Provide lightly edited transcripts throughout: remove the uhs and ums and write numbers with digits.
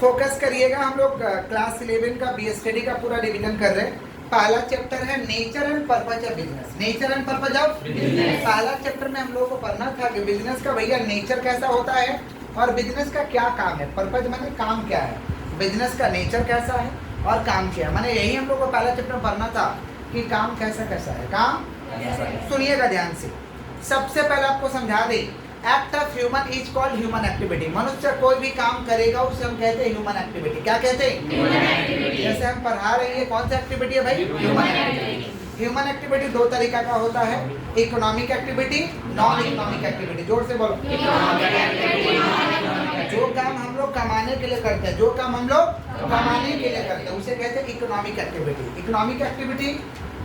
Focus करिएगा, हम लोग क्लास 11 का बी स्टडी का पूरा रिवीजन कर रहे हैं। पहला चैप्टर है nature and purpose of business. Nature and purpose of business. पहला चैप्टर में हम लोगों को पढ़ना था कि बिजनेस का भैया नेचर कैसा होता है और बिजनेस का क्या काम है। पर्पज माने काम क्या है, बिजनेस का नेचर कैसा है और काम क्या है, माने यही हम लोग को पहला चैप्टर में पढ़ना था कि काम कैसा कैसा है। काम सुनिएगा ध्यान से। सबसे पहले आपको समझा दें, act of human is called human activity. मनुष्य कोई भी काम करेगा उसे हम कहते हैं ह्यूमन एक्टिविटी। क्या कहते हैं? Human activity. जैसे हम पढ़ा रहे हैं, कौन सा एक्टिविटी है भाई? Human activity. ह्यूमन एक्टिविटी दो तरीका का होता है, economic activity, non economic activity. जोर से बोलो। जो काम हम लोग कमाने के लिए करते हैं, जो काम हम लोग कमाने के लिए करते हैं उसे कहते हैं इकोनॉमिक एक्टिविटी। इकोनॉमिक एक्टिविटी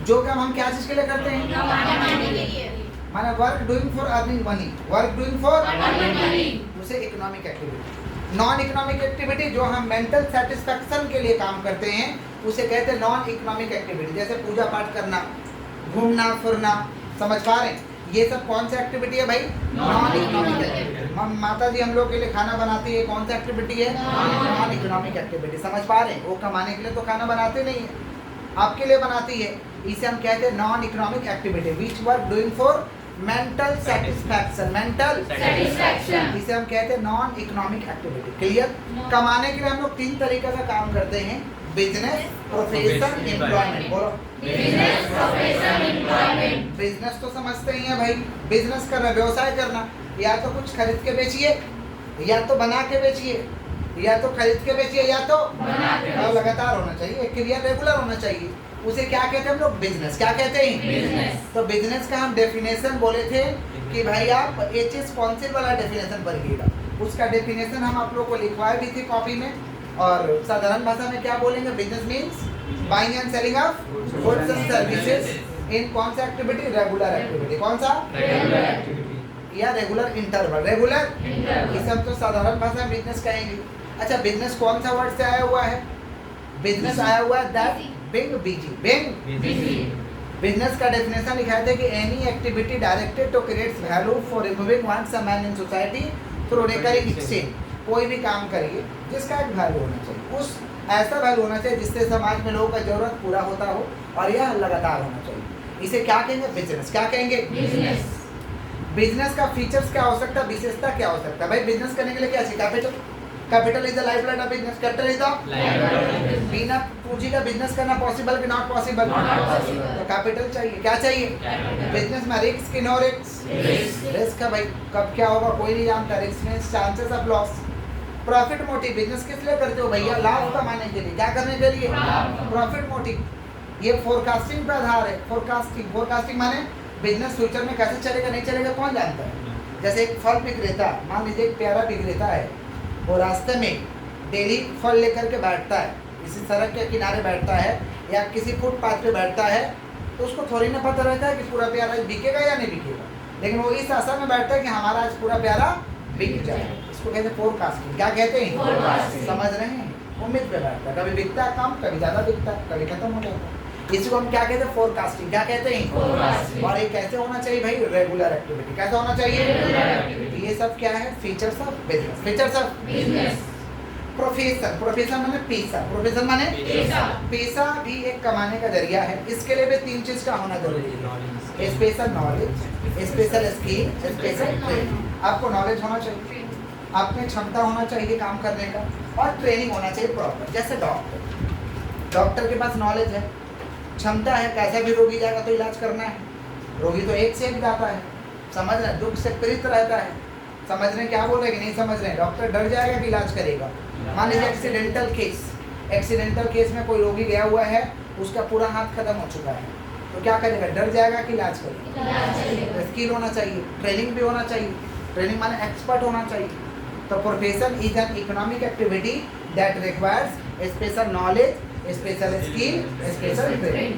जो काम हम क्या चीज के लिए करते हैं, माने work doing for earning money, work doing for earning money, उसे economic activity. Non economic activity जो हम मेंटल सेटिस्फैक्शन के लिए काम करते हैं उसे कहते हैं नॉन इकोनॉमिक एक्टिविटी। जैसे पूजा पाठ करना, घूमना फिरना, समझ पा रहे हैं? ये सब कौन सा एक्टिविटी है भाई? Non economic activity. माता जी हम लोग के लिए खाना बनाती है, कौन सा एक्टिविटी है? Non economic activity. समझ पा रहे हैं? वो कमाने के लिए तो खाना बनाते नहीं है, आपके लिए बनाती है, इसे हम कहते हैं non economic activity. Which work doing for mental satisfaction, mental satisfaction, इसे हम कहते हैं नॉन इकोनॉमिक एक्टिविटी। क्लियर? कमाने के लिए हम लोग तीन तरीके का काम करते हैं, बिजनेस, प्रोफेशन, एम्प्लॉयमेंट। बोलो बिजनेस, प्रोफेशन, एम्प्लॉयमेंट। बिजनेस तो समझते ही हैं भाई, बिजनेस करना, व्यवसाय करना, या तो कुछ खरीद के बेचिए, या तो बना के बेचिए, या तो खरीद के बेचिए, या तो लगातार होना चाहिए, एक क्रिया रेगुलर होना चाहिए, उसे क्या कहते हैं हम लोग? बिजनेस। क्या कहते हैं? बिजनेस। तो बिजनेस का हम डेफिनेशन बोले थे कि भाई आप एचएस कौंसिल वाला डेफिनेशन पढ़िएगा, उसका डेफिनेशन हम आप लोग को लिखवाए भी थे कॉपी में। और साधारण भाषा में क्या बोलेंगे? Business means buying and selling of goods and services in कौन सा एक्टिविटी? Regular activity. कौन सा? रेगुलर एक्टिविटी या रेगुलर इंटरवल। रेगुलर इसे हम तो साधारण भाषा में बिजनेस कहेंगे। अच्छा, बिजनेस कौन सा वर्ड से आया हुआ है? बिजनेस आया हुआ है that being busy. Being busy. Business का डेफिनेशन लिखा है कि any activity directed to creates value for removing once a man in society through recurring exchange. कोई भी काम करिए जिसका एक वैल्यू होना चाहिए, उस ऐसा वैल्यू होना चाहिए जिससे समाज में लोगों का जरूरत पूरा होता हो और यह लगातार होना चाहिए। इसे क्या कहेंगे? बिजनेस। क्या कहेंगे? बिजनेस। बिजनेस का फीचर्स क्या हो सकता है, विशेषता क्या हो सकता है? भाई बिजनेस करने के लिए क्या चाहिए? Capital. Capital is the lifeblood of business. Capital is the, बिना पूंजी का बिजनेस करना पॉसिबल कि नॉट पॉसिबल? तो कैपिटल चाहिए। क्या चाहिए? बिजनेस में रिस्क कि नो रिस्क? रिस्क है भाई, कब क्या होगा कोई नहीं जानता। रिस्क में chances of loss. Profit motive. Business किस लिए करते हो भैया? लाभ कमाने के लिए। क्या करने के लिए? Profit motive. ये फोरकास्टिंग पे आधार है। फोरकास्टिंग, फोरकास्टिंग माने बिजनेस फ्यूचर में कैसे चलेगा नहीं चलेगा कौन जानता है। जैसे एक फल विक्रेता, मान लीजिए एक प्यारा विक्रेता है, वो रास्ते में डेली फल लेकर के बैठता है, किसी सड़क के किनारे बैठता है या किसी फुटपाथ पे बैठता है, तो उसको थोड़ी ना पता रहता है कि पूरा प्यारा बिकेगा या नहीं बिकेगा, लेकिन वो इस आशा में बैठता है कि हमारा आज पूरा प्यारा बिक जाए। इसको कहते हैं फोरकास्टिंग। क्या कहते हैं? फोरकास्टिंग। समझ रहे हैं? उम्मीद पे बैठता है, कभी बिकता है काम, कभी ज़्यादा बिकता है, कभी खत्म हो जाता है। इसको हम क्या कहते हैं? फोरकास्टिंग। क्या कहते हैं? फोरकास्टिंग। और ये कैसे होना चाहिए भाई? Regular activity. कैसा होना चाहिए? Regular activity. ये सब क्या है? Features of business. Features of business. Profession. Profession माने पेशा। प्रोफेशन माने पेशा भी एक कमाने का जरिया है। इसके लिए भी तीन चीज का होना जरूरी है, special knowledge, special skill, special training. आपको नॉलेज होना चाहिए, आप में क्षमता होना चाहिए काम करने का, और ट्रेनिंग होना चाहिए प्रॉपर। जैसे डॉक्टर, डॉक्टर के पास नॉलेज है, क्षमता है, कैसा भी रोगी जाएगा तो इलाज करना है। रोगी तो एक से एक जाता है, समझ रहे हैं, दुख से पीड़ित रहता है, समझ रहे हैं क्या बोल रहे हैं कि नहीं समझ रहे हैं। डॉक्टर डर जाएगा कि इलाज करेगा। मान लीजिए एक्सीडेंटल केस, एक्सीडेंटल केस में कोई रोगी गया हुआ है, उसका पूरा हाथ खत्म हो चुका है, तो क्या करेगा? डर जाएगा कि इलाज करेगा। स्किल होना चाहिए, ट्रेनिंग भी होना चाहिए। ट्रेनिंग माने एक्सपर्ट होना चाहिए। तो profession is an economic activity that requires special knowledge, special skill, special training.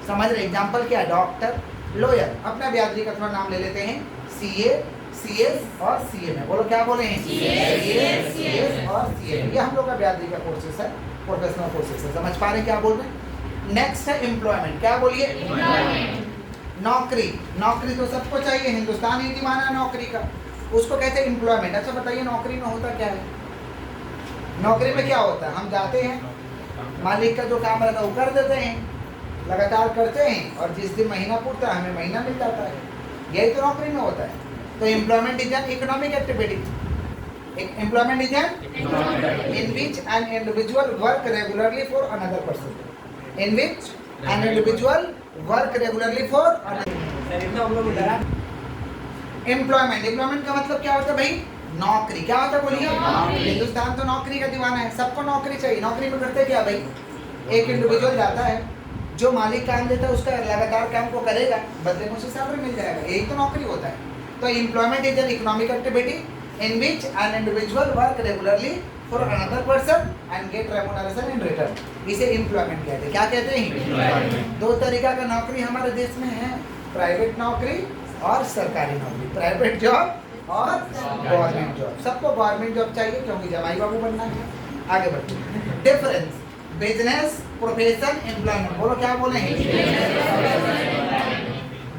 समझ रहे? एग्जाम्पल क्या है? डॉक्टर, लॉयर, अपना ब्याजी का थोड़ा नाम ले लेते हैं, सीए, सीएस और सीए में। बोलो क्या बोले हैं? सीएस और सीए। ये हम लोग का ब्याजी का कोर्सेस है, प्रोफेशनल कोर्सेस है। समझ पा रहे हैं क्या बोल रहे हैं? नेक्स्ट है एम्प्लॉयमेंट। क्या बोलिए? नौकरी। नौकरी तो सबको चाहिए, हिंदुस्तान ही दीवाना है नौकरी का, उसको कहते हैं एम्प्लॉयमेंट। अच्छा बताइए नौकरी में होता क्या है? नौकरी में क्या होता है, हम जाते हैं, मालिक का जो काम रहता है वो कर देते हैं, लगातार करते हैं, और जिस दिन महीना पूछता है हमें महीना मिल जाता है। यही तो नौकरी में होता है। तो employment is an economic activity. Employment is N in which an individual work regularly for another person. In which an individual work regularly for another. Employment, employment का मतलब क्या होता है भाई, नौकरी। क्या होता है बोलिए, हिंदुस्तान तो नौकरी का दीवाना है, सबको नौकरी चाहिए। नौकरी में करते क्या भाई, एक इंडिविजुअल जाता है, जो मालिक काम देता है उसका लगातार काम को करेगा, बदले में उसे सैलरी मिल जाएगा, यही तो नौकरी होता है। तो employment is an economic activity in which an individual work regularly for another person and get remuneration in return. इसे एम्प्लॉयमेंट कहते हैं। क्या कहते हैं? दो तरीका का नौकरी हमारे देश में है, प्राइवेट नौकरी और सरकारी नौकरी। प्राइवेट जॉब और गवर्नमेंट जॉब। सबको गवर्नमेंट जॉब चाहिए क्योंकि जमाई बाबू बनना है। आगे बढ़ते हैं। Difference business, profession, employment. बोलो क्या बोले हैं?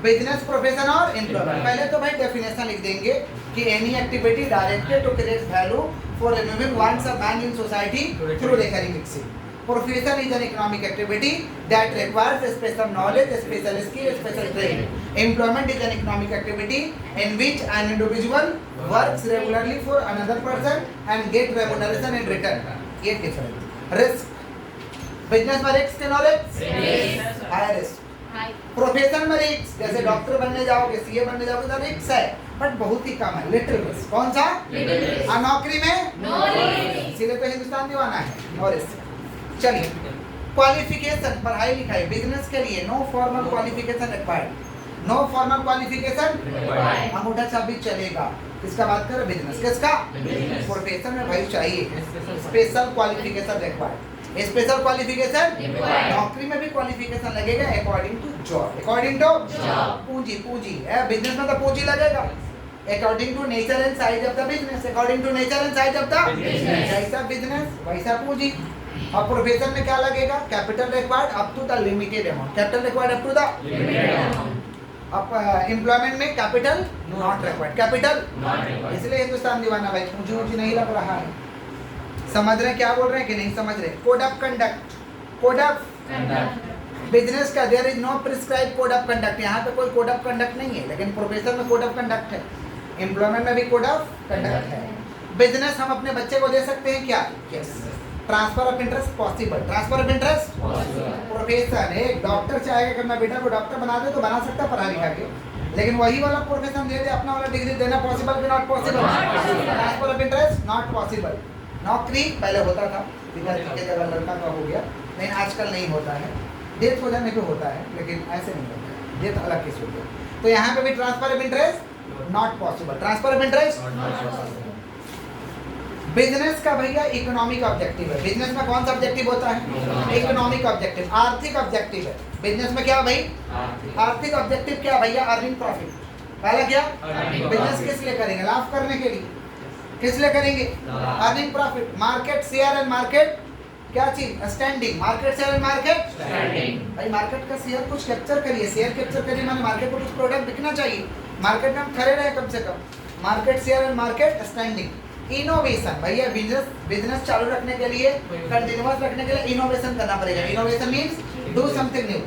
बिजनेस, प्रोफेशन और एम्प्लॉयमेंट। पहले तो भाई डेफिनेशन लिख देंगे कि any activity directed to create value for removing wants of man in society through recurring action. Profession is an economic activity that requires special knowledge, special skill, special training. Employment is an economic activity in which an individual works regularly for another person and get remuneration in return. ये difference. Risk. Business में risk के knowledge? High risk. Profession में risk, जैसे doctor बनने जाओगे, CA बनने जाओगे तो रिस्क है, बट बहुत ही कम है, लिटिल रिस्क। कौन सा? और नौकरी में नो रिस्क। इसीलिए तो हिंदुस्तान दीवाना है, नो रिस्क। चलिए, क्वालिफिकेशन, पढ़ाई लिखाई। बिजनेस के लिए no formal qualification required. No formal qualification, अंगूठा छाप चलेगा। किसका बात कर रहे? बिजनेस। किसका? प्रोफेशन में भाई चाहिए special qualification required. Special qualification, नौकरी में भी क्वालिफिकेशन लगेगा according to job. According to पूंजी, पूंजी बिजनेस में तो पूंजी लगेगा। According to nature and size of the business. According to nature and size of the business, जैसा बिजनेस वैसा पूंजी। और प्रोफेशन में क्या लगेगा? Capital required up to the limited amount. Capital required up to the limited amount. अब employment में capital not required. Capital, इसलिए हिंदुस्तान दीवाना भाई, पूंजी ऊंची नहीं लग रहा है। समझ रहे हैं क्या बोल रहे हैं कि नहीं समझ रहे? Code of conduct, code of business का there is no prescribe code of conduct. यहाँ पे कोई कोड ऑफ कंडक्ट नहीं है, लेकिन प्रोफेशन में कोड ऑफ कंडक्ट है, एम्प्लॉयमेंट में भी कोड ऑफ कंडक्ट है। बिजनेस हम अपने बच्चे को दे सकते हैं क्या? Yes. Transfer of interest possible. Transfer of interest profession, एक डॉक्टर चाहेगा कि मैं बेटा को डॉक्टर बना दे तो बना सकता पढ़ा लिखा के, लेकिन वही वाला प्रोफेशन दे दे, अपना वाला डिग्री देना पॉसिबल कि not possible? Transfer of interest not possible. नौकरी पहले होता था, पिताजी की जगह लड़का का हो गया, लेकिन आजकल नहीं होता है। डेथ हो जाने पे होता है, लेकिन ऐसे नहीं होता है, डेथ अलग केस हो गया। तो यहाँ पे भी transfer of interest not possible. Transfer of interest. Business का भैया इकोनॉमिक ऑब्जेक्टिव है। बिजनेस में कौन सा ऑब्जेक्टिव होता है? इकोनॉमिक ऑब्जेक्टिव, आर्थिक ऑब्जेक्टिव है। बिजनेस में क्या भाई? आर्थिक ऑब्जेक्टिव क्या भैया? Earning profit. पहला क्या? बिजनेस किस लिए करेंगे? लाभ करने के लिए। किस लिए करेंगे? Earning profit. Market share and market क्या चीज? Standing. Market share and market standing. भाई मार्केट का शेयर कुछ कैप्चर करिए, शेयर कैप्चर करिए माने मार्केट को कुछ प्रोडक्ट बिकना चाहिए, मार्केट में हम खड़े रहे कम से कम। Market share and market standing. Innovation भैया, बिजनेस चालू रखने के लिए, कंटिन्यूअस रखने के लिए इनोवेशन करना पड़ेगा। Innovation means do something new,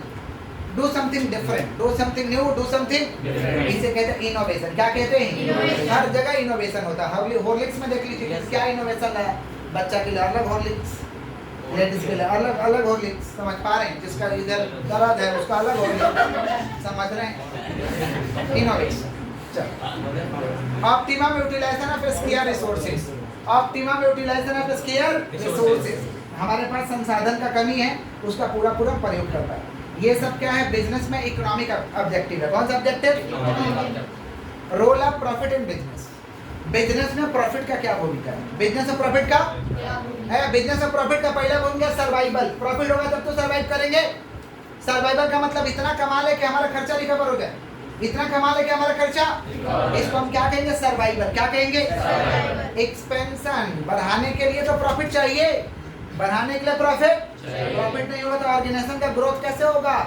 do something different, do something new, do something. इसे कहते हैं इनोवेशन। क्या कहते हैं? हर जगह इनोवेशन होता है। हॉर्लिक्स में देख लीजिए क्या इनोवेशन लाया, बच्चा के लिए अलग हॉर्लिक्स, लेडीज के लिए अलग अलग हॉर्लिक्स। समझ पा रहे हैं? जिसका इधर दर्द है उसका अलग हॉर्लिक्स, समझ रहे हैं? Innovation. Optimum utilisation of scarce resources. Optimum utilisation of scarce resources, हमारे पास संसाधन का कमी है, उसका पूरा प्रयोग करता है। ये सब क्या है? बिजनेस में इकोनॉमिक ऑब्जेक्टिव है। कौन सा objective? Role of profit in business. Business में प्रॉफिट का क्या भूमिका है? बिजनेस में प्रॉफिट का है, बिजनेस में प्रॉफिट का पहला भूमिका सर्वाइवल। प्रॉफिट होगा तब तो सर्वाइव करेंगे। सर्वाइवल का मतलब इतना कमा ले कि हमारा खर्चा रिकवर हो जाए, इतना कमा ले कि हमारा खर्चा, इसको हम क्या कहेंगे? सर्वाइवल। क्या कहेंगे? एक्सपेंशन। बढ़ाने के लिए तो प्रॉफिट चाहिए, बढ़ाने के लिए प्रॉफिट नहीं होगा तो ऑर्गेनाइजेशन का ग्रोथ कैसे होगा?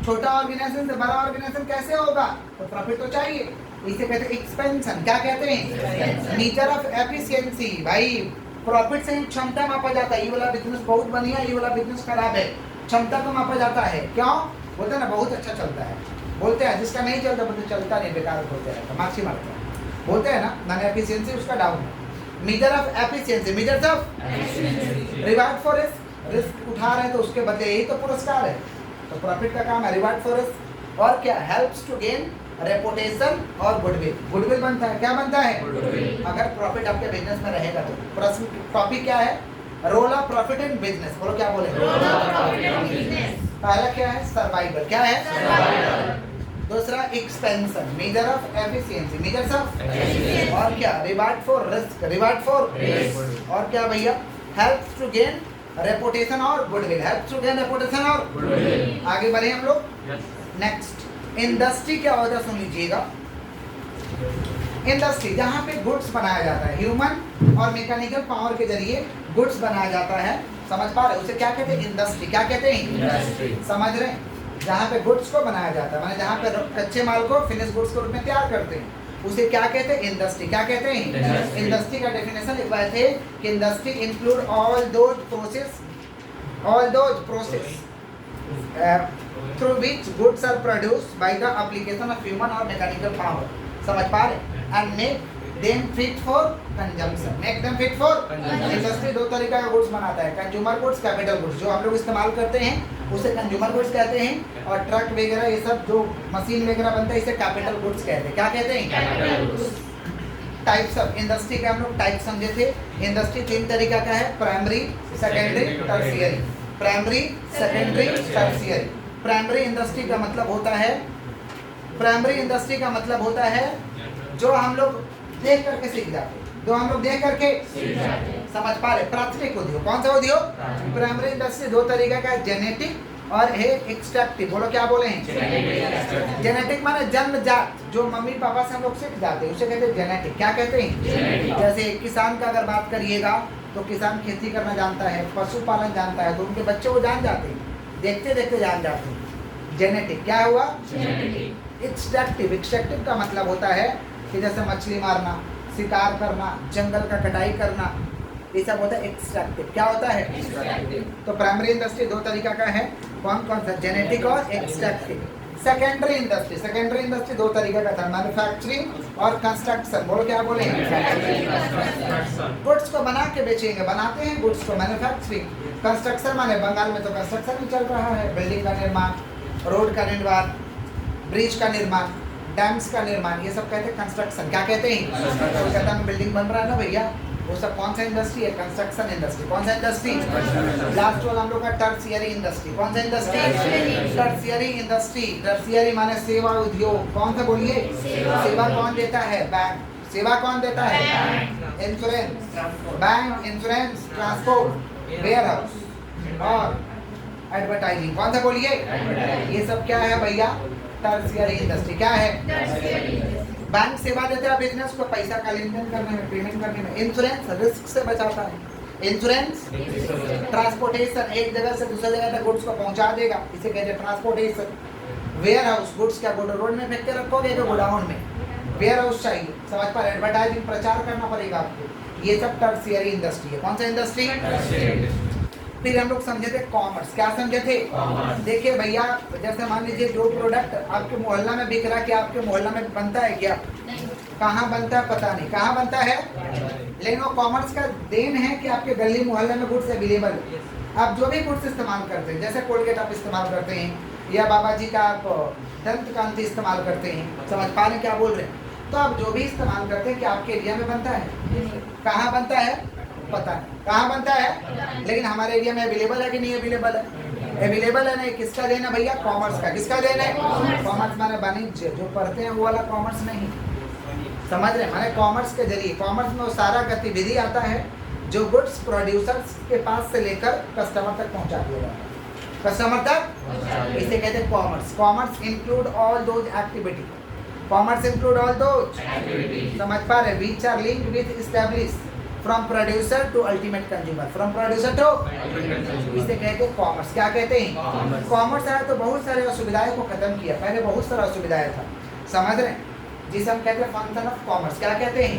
छोटा ऑर्गेनाइजेशन से बड़ा ऑर्गेनाइजेशन कैसे होगा? तो प्रॉफिट तो चाहिए, इसे कहते हैं एक्सपेंशन। क्या कहते हैं? Measure of efficiency. भाई प्रॉफिट से ही क्षमता मापा जाता है, ये वाला बिजनेस बहुत बढ़िया, ये वाला बिजनेस खराब है, क्षमता को मापा जाता है। क्यों बोलते हैं ना, बहुत अच्छा चलता है, बोलते हैं जिसका नहीं चलता बोलते चलता नहीं, बेकार बोलते हैं, मार्क्सी मारते हैं, बोलते हैं ना, नॉन एफिशिएंसी उसका डाउन है। Major of efficiency, measures of reward for risk, risk उठा रहे हैं तो उसके बदले यही तो पुरस्कार है, तो प्रॉफिट का काम है रिवार्ड फॉर रिस्क। और क्या, हेल्प्स टू गेन रेपुटेशन और गुडविल, गुडविल बनता है, क्या बनता है, अगर प्रॉफिट आपके बिजनेस में रहेगा तो। प्रश्न टॉपिक क्या है, role of profit in business, बोलो क्या बोले, पहला क्या है, सर्वाइवल, क्या है, दूसरा expansion, measure of efficiency, measures of, और क्या, reward for risk, reward for, और क्या भैया, हेल्प्स टू गेन रेपुटेशन और goodwill, helps to gain reputation और गुडविल। आगे बढ़े हम लोग, नेक्स्ट इंडस्ट्री क्या होता है सुन लीजिएगा। इंडस्ट्री जहाँ पे गुड्स बनाया जाता है, ह्यूमन और मैकेनिकल पावर के जरिए गुड्स बनाया जाता है, समझ पा रहे, उसे क्या कहते हैं, इंडस्ट्री, क्या कहते हैं, इंडस्ट्री, समझ रहे हैं, जहाँ पे गुड्स को बनाया जाता है, माने जहाँ पे कच्चे माल को फिनिश गुड्स के रूप में तैयार करते हैं, उसे क्या कहते हैं, इंडस्ट्री, क्या कहते हैं, इंडस्ट्री का डेफिनेशन लिखवाए थे कि industry include all those process through which goods are produced by the application of human or mechanical power, समझ पा रहे, and make them fit for consumption, make them fit for consumption। Industry दो तरीका का goods बनाता है, consumer goods, capital goods, जो हम लोग इस्तेमाल करते हैं उसे कंज्यूमर गुड्स कहते हैं, और ट्रक वगैरह ये सब जो मशीन वगैरह बनता है इसे कैपिटल गुड्स कहते हैं, क्या कहते हैं, capital goods. Types of industry के हम लोग टाइप समझे थे, इंडस्ट्री तीन तरीका का है, primary, secondary, tertiary, primary, secondary, tertiary. Primary industry का मतलब होता है, प्राइमरी इंडस्ट्री का मतलब होता है जो हम लोग देख करके सीख जाते हैं, जो हम लोग देख करके समझ पा रहे। प्राथमिक उद्योग, कौन सा उद्योग, प्राइमरी इंडस्ट्री दो तरीका का है, जेनेटिक और है एक्सट्रैक्टिव, बोलो क्या बोले हैं, जेनेटिक माने जन्मजात, जो मम्मी पापा से हम लोग सीख जाते हैं उसे कहते हैं जेनेटिक, क्या कहते हैं, जैसे किसान का अगर बात करिएगा तो किसान खेती करना जानता है, पशुपालन जानता है, तो उनके बच्चे वो जान जाते हैं, देखते देखते जान जाते हैं, जेनेटिक। क्या हुआ, एक्सट्रैक्टिव, एक्सट्रैक्टिव का मतलब होता है कि जैसे मछली मारना, शिकार करना, जंगल का कटाई करना, ये सब होता है एक्सट्रैक्टिव। क्या होता है, एक्सट्रैक्टिव। तो प्राइमरी इंडस्ट्री दो तरीका का है, कौन कौन सा, जेनेटिक और extractive. Secondary industry, secondary industry दो तरीका का था, मैन्युफैक्चरिंग और कंस्ट्रक्शन, बोलो क्या बोले, गुड्स को बना के बेचेंगे, बनाते हैं गुड्स को, मैन्युफैक्चरिंग। कंस्ट्रक्शन माने बंगाल में तो कंस्ट्रक्शन भी चल रहा है, बिल्डिंग का निर्माण, रोड का निर्माण, ब्रिज का निर्माण, डैम्स का निर्माण, ये सब कहते हैं कंस्ट्रक्शन, क्या कहते हैं, कोलकाता में बिल्डिंग बन रहा है ना भैया, वो सब कौन सा इंडस्ट्री है, कंस्ट्रक्शन इंडस्ट्री। कौन सा इंडस्ट्री, लास्ट वाला हम लोग का टर्शियरी इंडस्ट्री, कौन सा इंडस्ट्री, टर्शियरी इंडस्ट्री। टर्शियरी माने सेवा उद्योग, कौन सा बोलिए, सेवा कौन देता है, बैंक, सेवा कौन देता है, insurance, bank, insurance, transport, warehouse और एडवर्टाइजिंग, कौन सा बोलिए, ये सब क्या है भैया, टर्शियरी इंडस्ट्री। क्या है, बैंक सेवा देता है बिजनेस को पैसा का लेन देन करने में, पेमेंट करने में। इंश्योरेंस रिस्क से बचाता है, इंश्योरेंस, ट्रांसपोर्टेशन, एक जगह से दूसरी जगह तक गुड्स को पहुंचा देगा, इसे कहते हैं ट्रांसपोर्टेशन। वेयर हाउस, गुड्स क्या गुड रोड में फेंक के रखोगे तो गोडाउन में, वेयर हाउस चाहिए, समझ पा रहे, एडवर्टाइजिंग, प्रचार करना पड़ेगा आपको, ये सब टर्शियरी इंडस्ट्री है। कौन सा इंडस्ट्री। फिर हम लोग समझे थे कॉमर्स, क्या समझे थे, देखिए भैया जैसे मान लीजिए जो प्रोडक्ट आपके मोहल्ला में बिक रहा है, क्या आपके मोहल्ला में बनता है क्या, कहाँ बनता है पता नहीं, कहाँ बनता है, लेकिन वो कॉमर्स का देन है कि आपके गली मोहल्ले में गुड्स अवेलेबल है। आप जो भी गुड्स इस्तेमाल करते हैं, जैसे कोलगेट आप इस्तेमाल करते हैं या बाबा जी का आप दंत कांति इस्तेमाल करते हैं, समझ पा रहे क्या बोल रहे हैं, तो आप जो भी इस्तेमाल करते हैं कि आपके एरिया में बनता है, कहाँ बनता है पता नहीं, कहाँ बनता है, लेकिन हमारे एरिया में अवेलेबल है कि नहीं अवेलेबल है, अवेलेबल है नहीं, किसका देन है भैया, कॉमर्स का। किसका देन है, कॉमर्स माने वाणिज्य, जो पढ़ते हैं वो वाला कॉमर्स नहीं, समझ रहे, माने कॉमर्स के जरिए, कॉमर्स में वो सारा गतिविधि आता है जो गुड्स प्रोड्यूसर्स के पास से लेकर कस्टमर तक पहुंचा दिया जाता है, कस्टमर तक, इसे कहते हैं commerce. Commerce include all those activity, commerce include all those activity, समझ पा रहे, which are linked with establish from producer to ultimate consumer, from producer to, इसे कहते हैं कॉमर्स। क्या कहते हैं, कॉमर्स आया तो बहुत सारे असुविधाएं को खत्म किया, पहले बहुत सारा असुविधाएं था, समझ रहे, जिसे हम कहते हैं फंक्शन ऑफ कॉमर्स। क्या कहते हैं?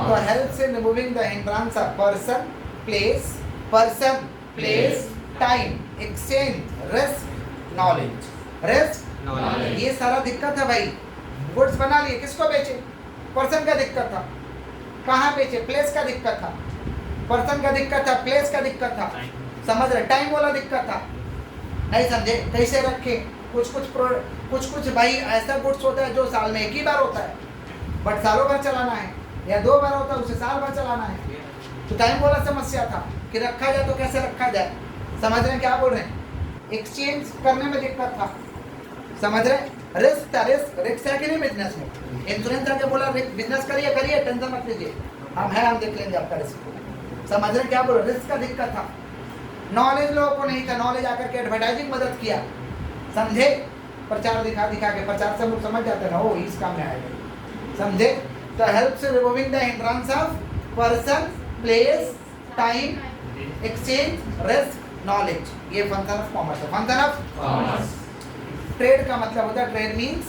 तो helps in removing the hindrance of person place time exchange risk knowledge. ये सारा दिक्कत है भाई। गुड्स बना लिए, किसको बेचे? पर्सन का दिक्कत था। कहाँ बेचे? प्लेस का दिक्कत था। पर्सन का दिक्कत था, प्लेस का दिक्कत था, समझ रहे? टाइम वाला दिक्कत था, नहीं समझे? कैसे रखे? कुछ भाई ऐसा गुड्स होता है जो साल में एक ही बार होता है, बट सालों भर चलाना है, या 2 बार होता है उसे साल भर चलाना है। तो टाइम वाला समस्या था कि रखा जाए तो कैसे रखा जाए, समझ रहे हैं क्या बोल रहे हैं? एक्सचेंज करने में दिक्कत था, समझ रहे? रिस्क था, रिस्क है कि नहीं बिजनेस में? इंश्योरेंस आके बोला बिजनेस करिए टेंशन मत लीजिए, हम देख लेंगे आपका रिस्क, समझ रहे क्या बोल रहे? रिस्क का दिक्कत था। नॉलेज लोगों को नहीं था, नॉलेज आकर के एडवर्टाइजिंग मदद किया, समझे? प्रचार दिखा के, प्रचार से लोग समझ जाते हैं ना, वो इस काम में आएगा, समझे? तो helps removing the hindrance of person place time exchange risk knowledge. ये फंक्शन ऑफ कॉमर्स है। Function of commerce. ट्रेड का मतलब होता है, trade means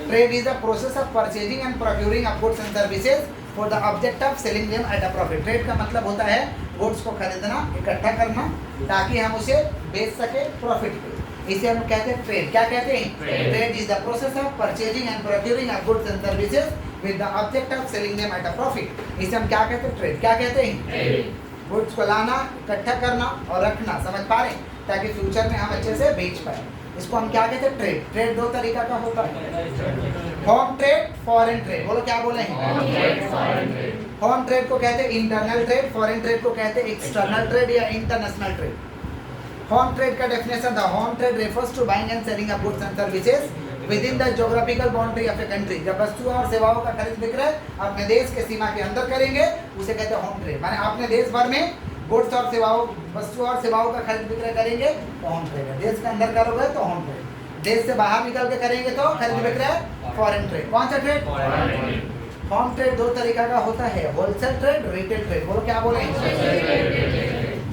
trade is the process of purchasing and procuring of goods and services for the object of selling them at a profit. Trade का मतलब होता है goods को खरीदना, इकट्ठा करना, ताकि हम उसे बेच सके प्रॉफिट पे। इसे हम कहते हैं ट्रेड। क्या कहते हैं? Trade is the process of purchasing and procuring of goods and services with the object of selling them at a profit. इसे हम क्या कहते हैं? ट्रेड। क्या कहते हैं? गुड्स को लाना, इकट्ठा करना और रखना, समझ पा रहे हैं? ताकि फ्यूचर में हम अच्छे से बेच पाए। इसको हम क्या कहते हैं? ट्रेड। ट्रेड 2 तरीका का होता है, होम ट्रेड, फॉरेन ट्रेड। बोलो क्या बोले हैं? होम ट्रेड को कहते हैं इंटरनल ट्रेड, फॉरेन ट्रेड को कहते हैं एक्सटर्नल ट्रेड या इंटरनेशनल ट्रेड। होम ट्रेड का डेफिनेशन था, home trade refers to buying and selling of goods and services within the geographical boundary of a country. जब वस्तुओं और सेवाओं का खरीद बिक्रय अपने देश के सीमा के अंदर करेंगे, उसे कहते हैं होम ट्रेड। माने अपने देश भर में गुड्स और सेवाओं, वस्तुओं और सेवाओं का खरीद बिक्रय करेंगे तो होम ट्रेड है। देश के अंदर करोगे तो होम ट्रेड, देश से बाहर निकल के करेंगे तो खरीद बिक्रय फॉरेन ट्रेड। कौन सा ट्रेड? होम ट्रेड 2 तरीका का होता है, होलसेल ट्रेड, रिटेल ट्रेड। बोलो क्या बोले?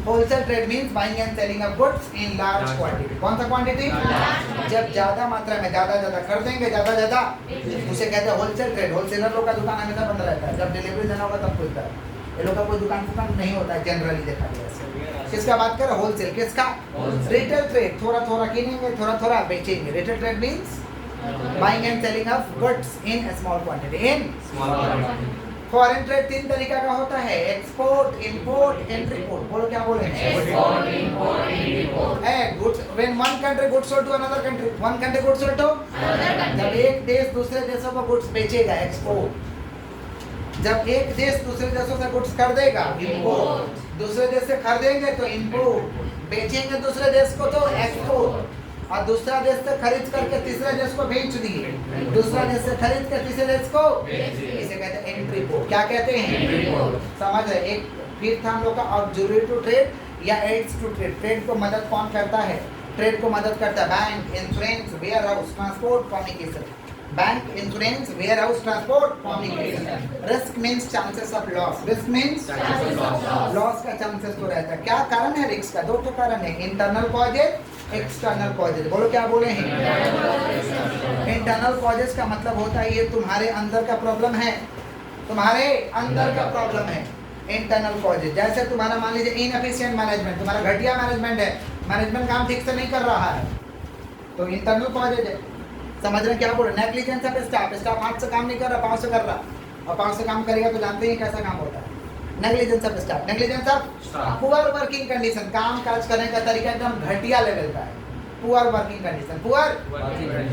Wholesale trade means buying and selling of goods in large quantity. कौन सा क्वांटिटी? जब ज्यादा मात्रा में ज्यादा खरीदेंगे, ज्यादा उसे कहते हैं होलसेल ट्रेड। होलसेलर लोग का दुकान हमेशा बंद रहता है, जब डिलीवरी देना होगा तब खुलता है। ये लोग का कोई दुकान नहीं होता है जनरली, देखा गया। किसका बात कर रहे? होलसेल। किसका? Retail trade. थोड़ा किनेंगे, थोड़ा बेचेंगे। Retail trade means buying and selling of goods in small quantity. Foreign trade 3 तरीका का होता है, एक्सपोर्ट, इंपोर्ट एंड रिपोर्ट। बोलो क्या बोले? Export, import and report. Goods when one country goods sold to another country, one country goods sold to another country. जब एक देश दूसरे देशों को गुड्स बेचेगा, एक्सपोर्ट। जब एक देश दूसरे देशों से गुड्स खरीदेगा, इंपोर्ट। दूसरे देश से खरीदेंगे तो इंपोर्ट, बेचेंगे दूसरे देश को तो एक्सपोर्ट। और दूसरा देश से खरीद करके तीसरे देश को बेच दिए, दूसरा देश से खरीद कर तीसरे देश को, इसे कहते हैं एंट्री पोर्ट। क्या कहते हैं? समझ रहे? एक फिर था हम लोग का ऑब्जर्वेटरी टू ट्रेड या एड्स टू ट्रेड। ट्रेड को मदद कौन करता है? ट्रेड को मदद करता है bank, insurance, warehouse, transport, communication. Bank, insurance, warehouse, transport, communication. Risk means chances of loss. Risk means loss का चांसेस तो रहता है। क्या कारण है रिस्क का? 2 कारण है, इंटरनल कॉजेज, एक्सटर्नल कॉजेज। बोलो क्या बोले हैं? इंटरनल कॉजेज का मतलब होता है ये तुम्हारे अंदर का प्रॉब्लम है, तुम्हारे अंदर का प्रॉब्लम है। इंटरनल कॉजेज जैसे तुम्हारा मान लीजिए इनएफिशिएंट मैनेजमेंट, तुम्हारा घटिया मैनेजमेंट है, मैनेजमेंट काम ठीक से नहीं कर रहा है, तो इंटरनल कॉजेज है। समझ रहे क्या बोल रहे? नेग्लिजेंस ऑफ स्टाफ, स्टाफ हाथ से काम नहीं कर रहा, पाँव से कर रहा, और पाँव से काम करेगा तो जानते ही कैसा काम होता है। Negligence of staff, negligence of poor working condition, काम काज करने का तरीका एकदम घटिया लेवल का है। पुअर वर्किंग कंडीशन, पुअर,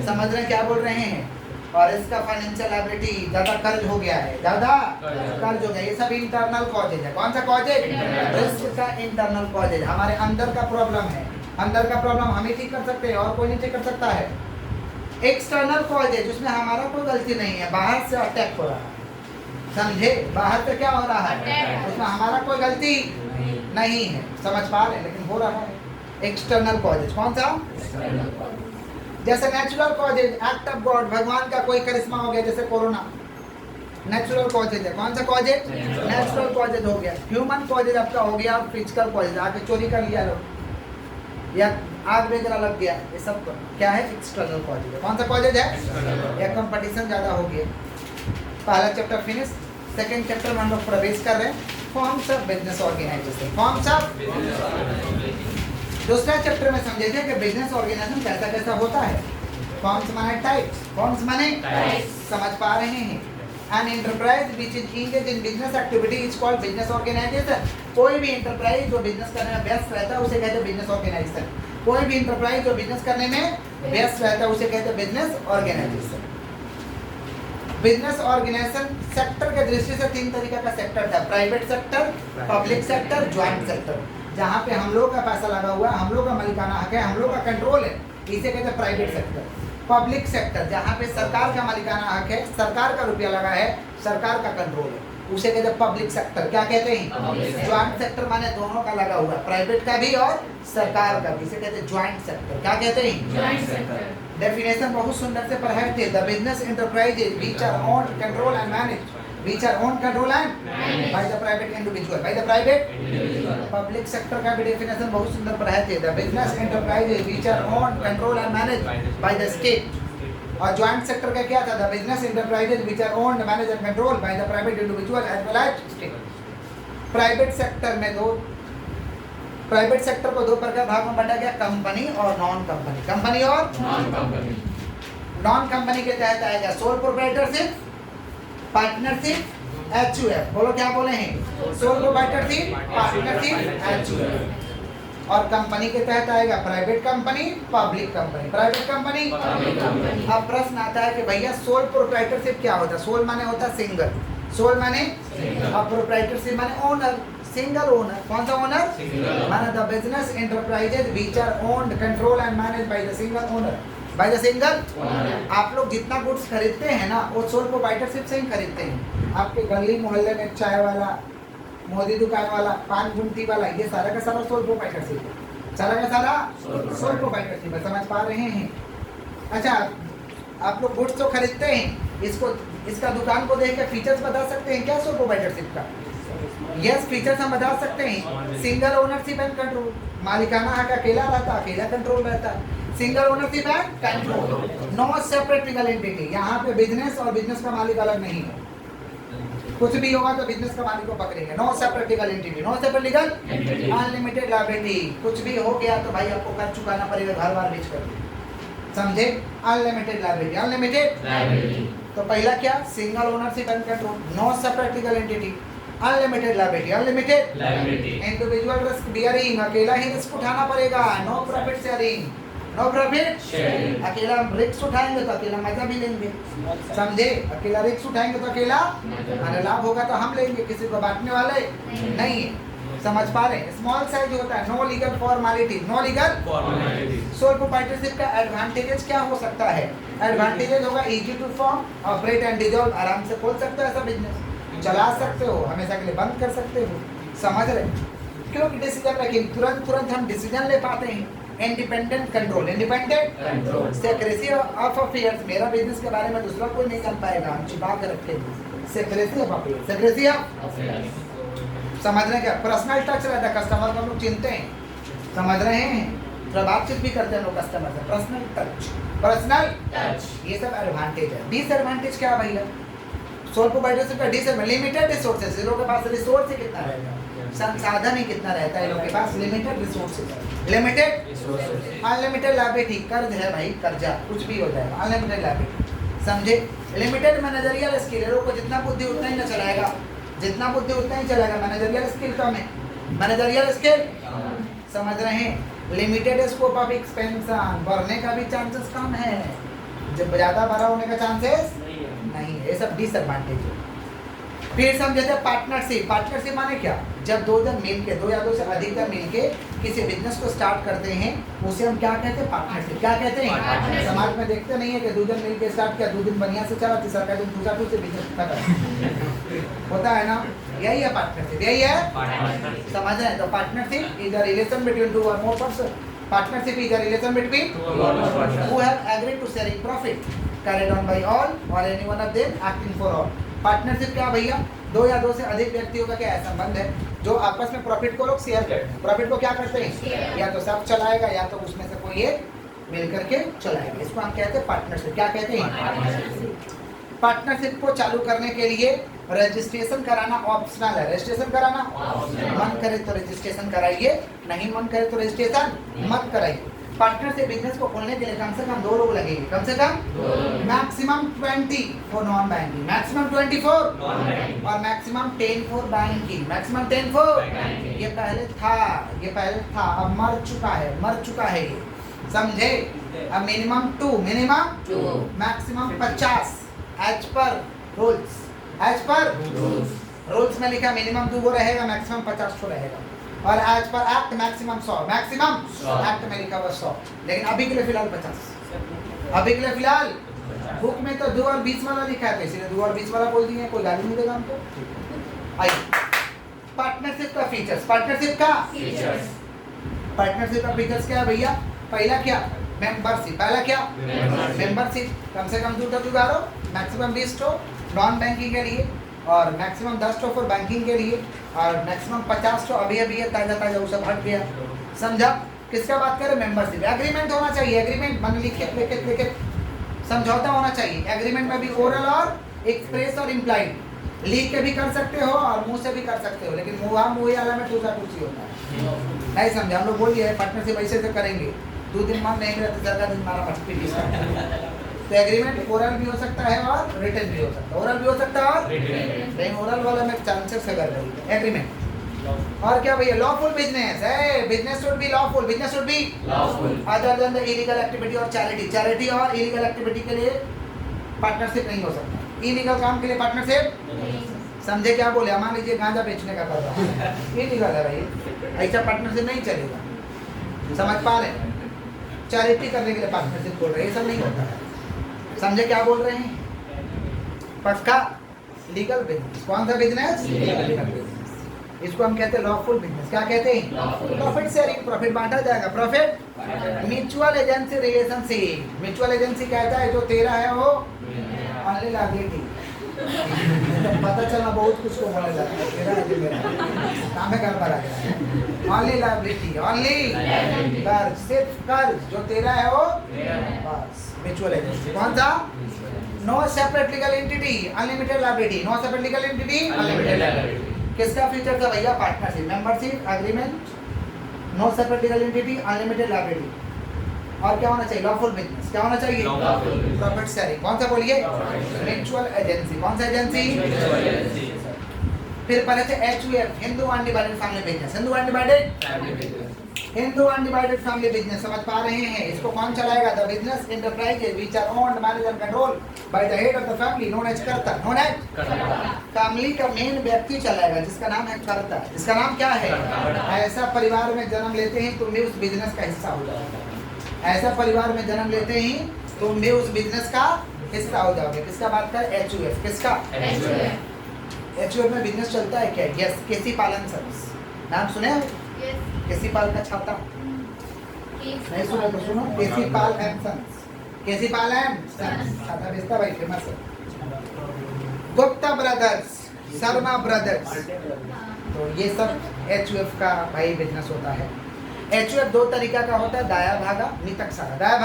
समझ रहे क्या बोल रहे हैं? और इसका फाइनेंशियल लायबिलिटी, ज्यादा कर्ज हो गया है, ज्यादा कर्ज हो गया, ये सब इंटरनल कॉजेज है। कौन सा कॉजेज? रिस्क का इंटरनल कॉजेज, हमारे अंदर का प्रॉब्लम है। अंदर का प्रॉब्लम हम ही ठीक कर सकते हैं और कोई नहीं ठीक कर सकता है। एक्सटर्नल कॉजेज, उसमें हमारा कोई गलती नहीं है, बाहर से अटैक हो रहा है, समझे? बाहर से क्या हो रहा है, उसमें हमारा कोई गलती नहीं है, समझ पा रहे हैं, लेकिन हो रहा है। एक्सटर्नल कॉजेज कौन सा? जैसे natural causes, act of God, भगवान का कोई करिश्मा हो गया, जैसे कोरोना, नेचुरल कॉजेज है। कौन सा कॉजेज? नेचुरल कॉजेज हो गया। ह्यूमन कॉजेज आपका हो गया फिजिकल कॉजेज, आके चोरी कर लिया लोग, या आग वगैरह लग गया, ये सब क्या है? एक्सटर्नल कॉजेज है। कौन सा कॉजेज है? या कंपटीशन ज्यादा हो गया, पहला चैप्टर फिनिश। सेकंड चैप्टर में हम लोग प्रवेश कर रहे हैं, forms of business organisation. Forms of दूसरा चैप्टर में समझे थे कि बिजनेस ऑर्गेनाइजेशन कैसा कैसा होता है। फॉर्म्स माने टाइप्स, फॉर्म्स माने समझ पा रहे हैं। An enterprise which is engaged in business activity is called business organization। कोई भी इंटरप्राइज जो बिजनेस करने में व्यस्त रहता है उसे कहते हैं बिजनेस ऑर्गेनाइजेशन। कोई भी इंटरप्राइज जो बिजनेस करने में व्यस्त रहता है उसे कहते हैं business organisation. Business organisation sector के दृष्टि से 3 तरीके का सेक्टर था, private sector, public sector, joint sector. जहाँ पे हम लोग का पैसा लगा हुआ है, हम लोग का मालिकाना हक है, हम लोग का कंट्रोल है, इसे कहते हैं प्राइवेट सेक्टर। पब्लिक सेक्टर जहाँ पे सरकार का मालिकाना हक है, सरकार का रुपया लगा है, सरकार का कंट्रोल है, उसे कहते हैं पब्लिक सेक्टर। क्या कहते हैं? ज्वाइंट सेक्टर माने दोनों का लगा हुआ, प्राइवेट का भी और सरकार का भी, इसे कहते हैं ज्वाइंट सेक्टर। क्या कहते हैं? Joint sector. डेफिनेशन बहुत सुंदर से पढ़ाए थे। The business enterprises which are owned, control and manage, which are owned, control and by the private individual, by the private individual। Public sector का भी definition बहुत सुंदर पढ़ाए थे। The business enterprises which are owned, control and managed by the state। और joint sector का क्या था? The business enterprises which are owned, managed and controlled by the private individual as well as state। Private sector में private sector को 2 प्रकार भाग में बांटा गया, कंपनी और नॉन कंपनी। कंपनी और नॉन कंपनी। नॉन कंपनी के तहत आएगा सोल प्रोप्राइटरशिप, पार्टनरशिप, HUF। बोलो क्या बोले हैं? Sole proprietorship, partnership, HUF। और कंपनी के तहत आएगा private company, public company. Private company, अब प्रश्न आता है कि भैया सोल प्रोप्राइटरशिप क्या होता है? सोल माने होता है सिंगल, सोल माने, अब प्रोप्राइटरशिप माने ओनर, सिंगल ओनर। कौन सा ओनर? माने the business enterprises which are owned, control and managed by the single owner, by the single. आप लोग जितना गुड्स खरीदते हैं ना वो सोल प्रोप्राइटरशिप से ही खरीदते हैं। आपके गली मोहल्ले में चाय वाला, मोदी दुकान वाला, पान गुमटी वाला, ये सारा का सारा सोल प्रोप्राइटरशिप है, सारा का सारा सोल प्रोप्राइटरशिप है। समझ पा रहे हैं? अच्छा, आप लोग गुड्स तो खरीदते हैं, इसको इसका दुकान को देख के फीचर्स बता सकते हैं क्या सोल प्रोप्राइटरशिप का? यस, फीचर्स हम बता सकते हैं। सिंगल ओनरशिप एंड कंट्रोल, मालिकाना हक अकेला रहता, अकेला कंट्रोल रहता है। Single ownership and control, no separate legal entity. यहाँ पे बिजनेस और बिजनेस का मालिक अलग नहीं है, कुछ भी होगा तो बिजनेस का मालिक को पकड़ेंगे। No separate legal entity, no separate legal, unlimited liability. कुछ भी हो गया तो भाई आपको कर चुकाना पड़ेगा घर बार बेच कर, समझे? Unlimited liability, unlimited liability. तो पहला क्या? Single ownership and control, no separate legal entity, unlimited liability, unlimited liability. Individual risk bearing, अकेला ही रिस्क उठाना पड़ेगा। No profit sharing, no profit sharing, अकेला रिस्क उठाएंगे तो अकेला मजा भी लेंगे, समझे? अकेला रिस्क उठाएंगे तो अकेला हमें लाभ होगा तो हम लेंगे, किसी को बांटने वाले नहीं है। समझ पा रहे हैं? स्मॉल साइज होता है, no legal formality, no legal formality. Sole proprietorship का एडवांटेजेस क्या हो सकता है? एडवांटेजेस होगा easy to form, operate and dissolve, आराम से खोल सकते हो ऐसा बिजनेस, चला सकते हो, हमेशा के लिए बंद कर सकते हो। समझ रहे? क्योंकि डिसीजन मेकिंग तुरंत हम डिसीजन ले पाते हैं। Independent control, independent control. Secrecy of affairs, मेरा बिजनेस के बारे में दूसरा कोई नहीं जान पाएगा, हम छिपा कर रखेंगे। Secrecy of affairs, secrecy of affairs, समझ रहे हैं क्या? पर्सनल टच रहता है, कस्टमर को हम लोग चिनते हैं, समझ रहे हैं? तो बातचीत भी करते हैं लोग कस्टमर से, पर्सनल टच, पर्सनल टच, ये सब एडवांटेज है। डिसएडवांटेज क्या भैया? सोल प्रोप्राइटरशिप का डिसएडवांटेज, लिमिटेड रिसोर्सेज। लोगों के पास रिसोर्स ही कितना रहता है, संसाधन ही कितना रहता है, लोगों के पास limited resources, limited resources. Unlimited liability, कर्ज है भाई, कर्जा कुछ भी हो जाएगा, अनलिमिटेड लायबिलिटी, समझे? लिमिटेड मैनेजरियल स्किल, लोगों को जितना बुद्धि उतना ही न चलाएगा, जितना बुद्धि उतना ही चलेगा। मैनेजरियल स्किल कम है, मैनेजरियल स्किल, समझ रहे हैं? लिमिटेड स्कोप ऑफ एक्सपेंशन, बढ़ने का भी चांसेस कम है, जब ज़्यादा बड़ा होने का चांसेस नहीं है। ये सब डिसएडवांटेज है। फिर समझे थे पार्टनरशिप। पार्टनरशिप माने क्या? जब 2 जन मिलके, 2 या 2 से अधिक जन मिलके किसी बिजनेस को स्टार्ट करते हैं, उसे हम क्या कहते हैं? पार्टनरशिप। क्या कहते हैं? समाज में देखते नहीं है कि 2 जन मिलके स्टार्ट किया, 2 दिन बढ़िया से चला, तीसरा का दिन दूसरा से बिजनेस खत्म होता है ना, यही है पार्टनरशिप, यही है, समझ रहे हैं? तो partnership is a relation between 2 और more person. Partnership is a relation between who have agreed to sharing profit carried on by all or any one of them acting for all। Partnership क्या भैया? 2 या 2 से अधिक व्यक्तियों का क्या है? संबंध है जो आपस में प्रॉफिट को लोग शेयर करते हैं। प्रॉफिट को क्या करते हैं? या तो सब चलाएगा या तो उसमें से कोई एक मिल करके चलाएगा। इसको हम कहते हैं पार्टनरशिप। क्या कहते हैं? पार्टनरशिप को चालू करने के लिए रजिस्ट्रेशन कराना ऑप्शनल है। रजिस्ट्रेशन कराना मन करे तो रजिस्ट्रेशन कराइए, नहीं मन करे तो रजिस्ट्रेशन मत कराइए। पार्टनरशिप बिजनेस को खोलने के लिए कम से कम 2 लोग लगेंगे, कम से कम maximum 20 for non banking, maximum 24 और maximum 10 for banking, maximum 10 for. ये पहले था, अब मर चुका है ये, समझे? अब minimum 2, maximum 50 as per rules में लिखा मिनिमम 2 रहेगा, मैक्सिमम 50 रहेगा, और as per act maximum 100, maximum act में लिखा हुआ 100, लेकिन अभी के लिए फिलहाल 50। अभी के लिए फिलहाल बुक में तो 2 और 20 वाला लिखा है, तो इसलिए 2 और 20 वाला बोल दिए, कोई गाली नहीं देगा हमको। आइए पार्टनरशिप का फीचर्स, पार्टनरशिप का फीचर्स क्या है भैया? पहला क्या? मेंबरशिप। पहला क्या? मेंबरशिप। कम से कम 2 जुगाड़ो, मैक्सिमम 20 नॉन बैंकिंग के लिए और मैक्सिमम 10 फॉर बैंकिंग के लिए और मैक्सिमम 50 अभी ताजा वो सब हट गया, समझा? किसका बात करें? मेंबरशिप। एग्रीमेंट होना चाहिए, एग्रीमेंट मन लिखित समझौता होना चाहिए। एग्रीमेंट में भी ओरल और एक्सप्रेस और इम्प्लाइड, लिख के भी कर सकते हो और मुंह से भी कर सकते हो, लेकिन मुँह वाला में टूचा टूची होता है, नहीं समझे? हम लोग बोलिए पार्टनरशिप ऐसे से करेंगे, 2 दिन मन नहीं रहते, सरकार दिन मारा पटपी। तो एग्रीमेंट ओरल भी हो सकता है और रिटन भी हो सकता है, ओरल भी हो सकता है और रिटन। ओरल वाला में चांसेस है एग्रीमेंट। और क्या भैया? लॉफुल बिजनेस है, business should be lawful, business should be other than the illegal activity और चैरिटी और इलीगल एक्टिविटी के लिए पार्टनरशिप नहीं हो सकता। इलीगल काम के लिए पार्टनरशिप, समझे क्या बोले? मान लीजिए गांजा बेचने का कर रहा है, इलीगल है भाई, ऐसा पार्टनरशिप नहीं चलेगा, समझ पा रहे? चैरिटी करने के लिए पार्टनरशिप बोल रहे हैं, ये सब नहीं होता है, समझे क्या बोल रहे हैं? पक्का लीगल बिजनेस। कौन सा बिजनेस? Legal business. इसको हम कहते हैं लॉफुल बिजनेस। क्या कहते हैं? प्रॉफिट शेयरिंग, प्रॉफिट बांटा जाएगा, profit. Mutual agency relationship, mutual agency कहता है जो तेरा है वो ऑनली लायबिलिटी, पता चला बहुत कुछ को बोलने लगा, तेरा है जो मेरा, काम है गड़बड़ आ गया। ऑनली लायबिलिटी, ऑनली कर्ज, सिर्फ कर्ज जो तेरा है वो बस। म्यूचुअल एजेंसी कौन सा? No separate legal entity, unlimited liability, no separate legal entity, unlimited liability. किसका फीचर था भैया? Partnership, membership, agreement, no separate legal entity, unlimited liability. और क्या होना चाहिए? Lawful business. क्या होना चाहिए? Profit sharing. कौन सा बोलिए? Mutual agency. कौन सा एजेंसी? फिर पहले थे HUF, Hindu undivided family business, Hindu undivided family business. समझ पा रहे हैं? इसको कौन चलाएगा? The business enterprises which are owned, managed and controlled by the head of the family known as karta, known as family का मेन व्यक्ति चलाएगा जिसका नाम है कर्ता। जिसका नाम क्या है? ऐसा परिवार में जन्म लेते ही तुम भी उस बिजनेस का हिस्सा हो जाओगे। ऐसा परिवार में जन्म लेते ही तुम भी उस बिजनेस का हिस्सा हो जाओगे। किसका बात कर? HUF। किसका? HUF में बिजनेस चलता है क्या? यस, केसी पालन सर्विस। नाम सुने? केसी पाल का छाता नहीं सुना तो सुनो, KC Pal and sons, KC Pal and sons छाता बेचता भाई, फेमस है। गुप्ता ब्रदर्स, शर्मा ब्रदर्स, तो ये सब HUF का भाई बिजनेस होता है। HUF 2 तरीका का होता है, दाया भागा, नितक सारा। दाया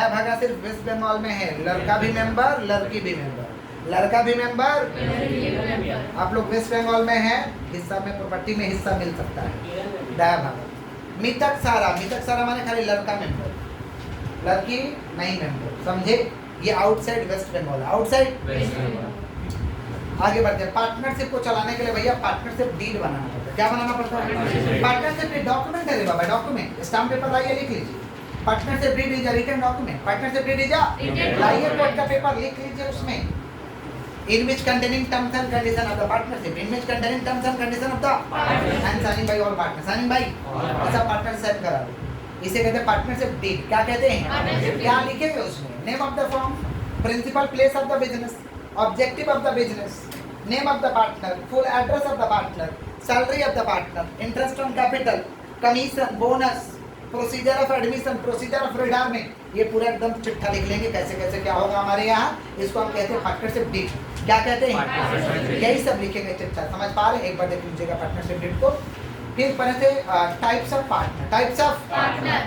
भागा सिर्फ वेस्ट बंगाल में है, लड़का भी मेंबर, लड़की भी मेंबर, लड़का भी मेंबर। आप लोग वेस्ट बंगाल में हैं, हिस्सा में प्रॉपर्टी में हिस्सा मिल सकता है, दाया भागा। मितक सारा माने खाली लड़का मेंबर, लड़की नहीं मेंबर, समझे? ये आउटसाइड वेस्ट बंगाल, आउटसाइड। आगे बढ़ते हैं। पार्टनरशिप को चलाने के लिए भैया पार्टनरशिप डीड बनाना पड़ता है। क्या बनाना पड़ता है? Partnership deed. डॉक्यूमेंट है रे बाबा, डॉक्यूमेंट, स्टाम्प पेपर लाइए, लिख लीजिए। Partnership deed is a written document, partnership deed is a लाइए कोर्ट का पेपर, लिख लीजिए उसमें in which containing terms and condition of the partnership, in which containing terms and condition of the and signing by all partners, signing by ऐसा partner sign करा दो, इसे कहते हैं पार्टनरशिप डीड। क्या कहते हैं? क्या लिखेंगे उसमें? Name of the firm, principal place of the business, objective of the business, name of the partner, full address of the partner, salary of the partner, interest on capital, commission, bonus, procedure of admission, procedure of retirement, ये पूरा एकदम चिट्ठा लिख लेंगे कैसे कैसे क्या होगा हमारे यहाँ। इसको हम कहते हैं पार्टनरशिप डीड। क्या कहते हैं? यही सब लिखेंगे चिट्ठा। समझ पा रहे हैं? एक बार देख लीजिएगा पार्टनरशिप डीड को। फिर पहले थे types of partner. Types of partner,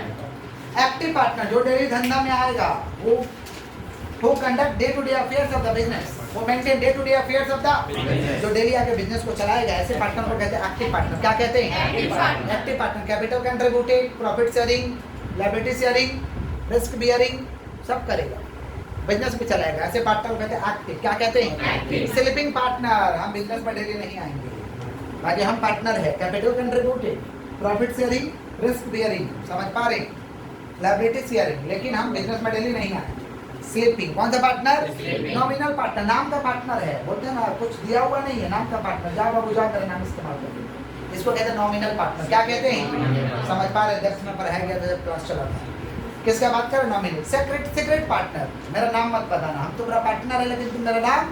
active partner जो डेली धंधा में आएगा वो who conduct day to day affairs of the business, who maintain day to day affairs of the business, जो डेली आके बिजनेस को चलाएगा, ऐसे पार्टनर को कहते हैं एक्टिव पार्टनर। क्या कहते हैं? Active partner. Capital contributed, profit sharing, liability sharing, risk bearing सब करेगा, बिजनेस भी चलाएगा, ऐसे पार्टनर को कहते हैं एक्टिव। क्या कहते हैं? Sleeping partner. हम बिजनेस में डेली नहीं आएंगे, बाकी हम पार्टनर है। Capital contributed, profit sharing, risk bearing, समझ पा रहे, लायबिलिटी शेयरिंग, लेकिन हम बिजनेस में डेली नहीं आएंगे। स्लीपिंग। कौन सा पार्टनर? नॉमिनल पार्टनर, नाम का पार्टनर है। बोलते हैं ना कुछ दिया हुआ नहीं है, नाम का पार्टनर। जाओ बाबू जाओ, मेरा नाम इस्तेमाल करें, इसको कहते हैं नॉमिनल पार्टनर। क्या कहते हैं? समझ पा रहे, 10 में पढ़ाया गया था जब क्लास चला था। किसका बात करें? नॉमिनल। सीक्रेट पार्टनर, मेरा नाम मत बताना, हम तुम्हारा पार्टनर है लेकिन तुम मेरा नाम,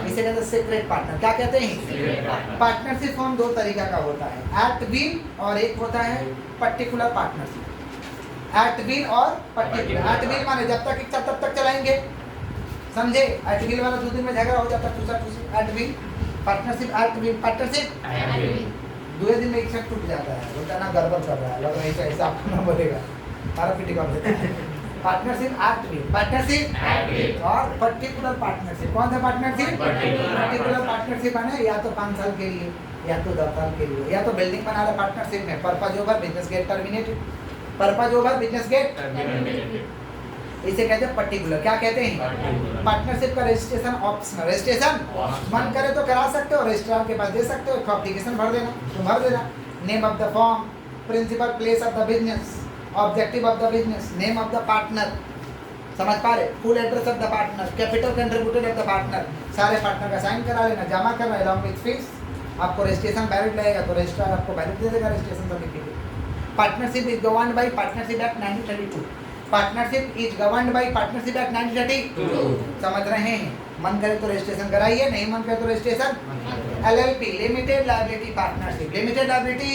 इसे कहते हैं सीक्रेट पार्टनर। क्या कहते हैं? पार्टनरशिप फॉर्म दो तरीका का होता है, एट विल और एक होता है पर्टिकुलर पार्टनरशिप। एट विल और पर्टिकुलर। एट विल माने जब तक इच्छा तब तक चलाएंगे, समझे? एट विल वाला 2 दिन में झगड़ा हो जाता है, at will. Partnership at will, partnership 2 दिन में इच्छा टूट जाता है, बोलता ना गड़बड़ कर रहा है, लग रहा है ऐसा आपको ना बोलेगा, मारा पीटी कर देता है। पार्टनरशिप एट विल, पार्टनरशिप और पर्टिकुलर पार्टनरशिप। कौन सा पार्टनरशिप? पर्टिकुलर पार्टनरशिप है ना, या तो 5 साल के लिए, या तो 10 साल के लिए, या तो बिल्डिंग बना रहा पार्टनरशिप में, purpose over business get terminated, purpose over business get, इसे कहते हैं पर्टिकुलर। क्या कहते हैं? पार्टनरशिप का रजिस्ट्रेशन ऑप्शनल। रजिस्ट्रेशन मन करे तो करा सकते हो, रजिस्ट्रार के पास दे सकते हो, एप्लीकेशन भर देना तो भर देना। Name of the form, principal place of the business, objective of the business, name of the partner, समझ पा रहे, full address of the partner, capital contributed of the partner, सारे पार्टनर का साइन करा लेना, जमा करना अलॉन्ग विद फीस। आपको रजिस्ट्रेशन वैलिड लगेगा तो रजिस्ट्रार आपको वैलिड दे देगा registration certificate. Partnership is governed by partnership act 1932। Partnership is governed by partnership act 1932। समझ रहे हैं? मन करे तो रजिस्ट्रेशन कराइए, नहीं मन करे तो registration. LLP, limited liability partnership. Limited liability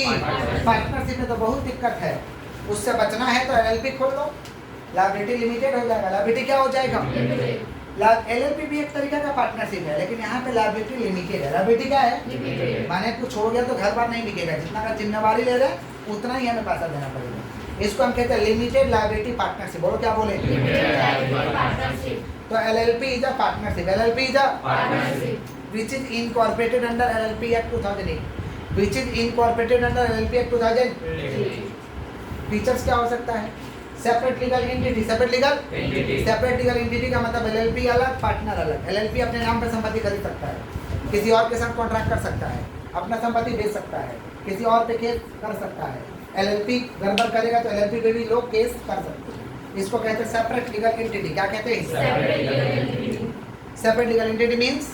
partnership में तो बहुत दिक्कत है, उससे बचना है तो एलएलपी खोल लो, लायबिलिटी लिमिटेड हो जाएगा। लायबिलिटी क्या हो जाएगा? एलएलपी भी एक तरीका का पार्टनरशिप है, लेकिन यहाँ पे लायबिलिटी लिमिटेड है। लायबिलिटी क्या है? माने कुछ हो गया तो घर बार नहीं बिकेगा, जितना का जिम्मेवारी ले रहे हैं उतना ही हमें पैसा देना पड़ेगा। इसको हम कहते हैं लिमिटेड लायबिलिटी पार्टनरशिप। बोलो क्या बोले? तो LLP is a partnership. LLP is a partnership which is incorporated under LLP act 2008, which is incorporated under LLP act 2008। Features क्या हो सकता है? Separate legal entity. Separate legal entity का मतलब एलएलपी अलग, पार्टनर अलग। एलएलपी अपने नाम पर संपत्ति खरीद सकता है, किसी और के साथ कॉन्ट्रैक्ट कर सकता है, अपना संपत्ति बेच सकता है, किसी और पे केस कर सकता है। एलएलपी गड़बड़ करेगा तो एलएलपी पे भी लोग केस कर सकते हैं। इसको कहते हैं सेपरेट लीगल एंटिटी। क्या कहते हैं? Separate legal entity means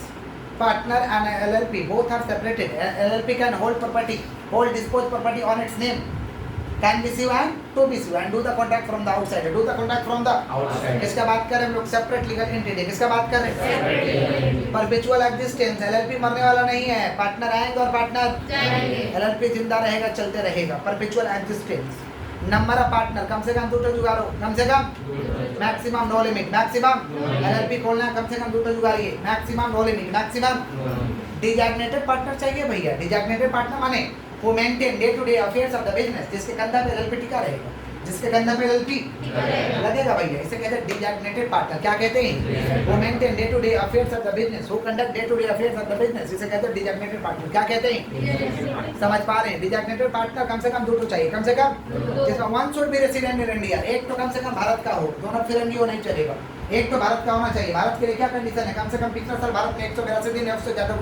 partner and LLP both are separated. LLP can hold property, hold dispose property on its name, can be sue and to be sue and do the contract from the outside. Do the contract from the outside. किसका बात कर रहे हैं हम लोग? Separate legal entity. किसका बात कर रहे हैं? Perpetual existence. एलएलपी मरने वाला नहीं है, पार्टनर आएंगे और पार्टनर जाएंगे। एलएलपी जिंदा रहेगा, चलते रहेगा। Perpetual existence. Number of partner कम से कम 2 जुगाड़ो, कम से कम, maximum no limit, maximum. LLP खोलना है कम से कम 2 जुगाड़िए, maximum no limit, maximum. Designated partner चाहिए भैया। डिजैग्नेटेड पार्टनर माने who maintain day to day affairs of the business, जिसके कंधा पे एलएलपी टिका रहेगा, जिसके कंधा पे एलएलपी लगेगा भैया, इसे कहते हैं डिजैग्नेटेड पार्टनर। क्या कहते हैं? who maintain day to day affairs of the business, who conduct day to day affairs of the business, इसे कहते हैं डिजैग्नेटेड पार्टनर। क्या कहते हैं? समझ पा रहे हैं? डिजैग्नेटेड पार्टनर कम से कम 2 चाहिए, कम से कम, जिसमें one should be resident in India, एक तो कम से कम भारत का हो, दोनों फिरंगी हो नहीं चलेगा, एक तो भारत का होना चाहिए। भारत के लिए क्या कंडीशन है? कम से कम पिछला साल भारत में 182 दिन है, उससे ज्यादा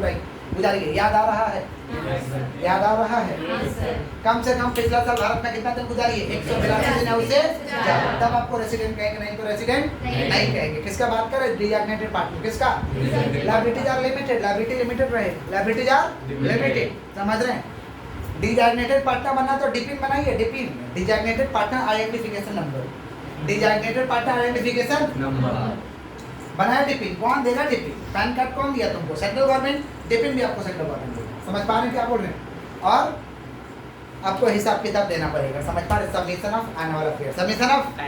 गुजारिए। याद आ रहा है? याद आ रहा है? कम से कम पिछला साल भारत में कितना दिन गुजारिए? 182 दिन है, उससे ज्यादा, तब आपको रेसिडेंट कहेंगे, नहीं तो रेसिडेंट नहीं कहेंगे। किसका बात करें? Designated partner. किसका? Liabilities are limited. Liability limited रहे, लायबिलिटीज आर लिमिटेड। समझ रहे हैं? डिजैग्नेटेड पार्टनर बनना तो डिपिन बनाइए, DPIN, designated partner identification number. Designated partner identification number बनाया डिपिन। कौन देगा डिपिन? पैन कार्ड कौन दिया तुमको? Central government. डिपिन भी आपको सेंट्रल गवर्नमेंट देगा। समझ पा रहे हैं क्या बोल रहे हैं? और आपको हिसाब किताब देना पड़ेगा। समझ पा रहे? Submission of annual affair, submission of,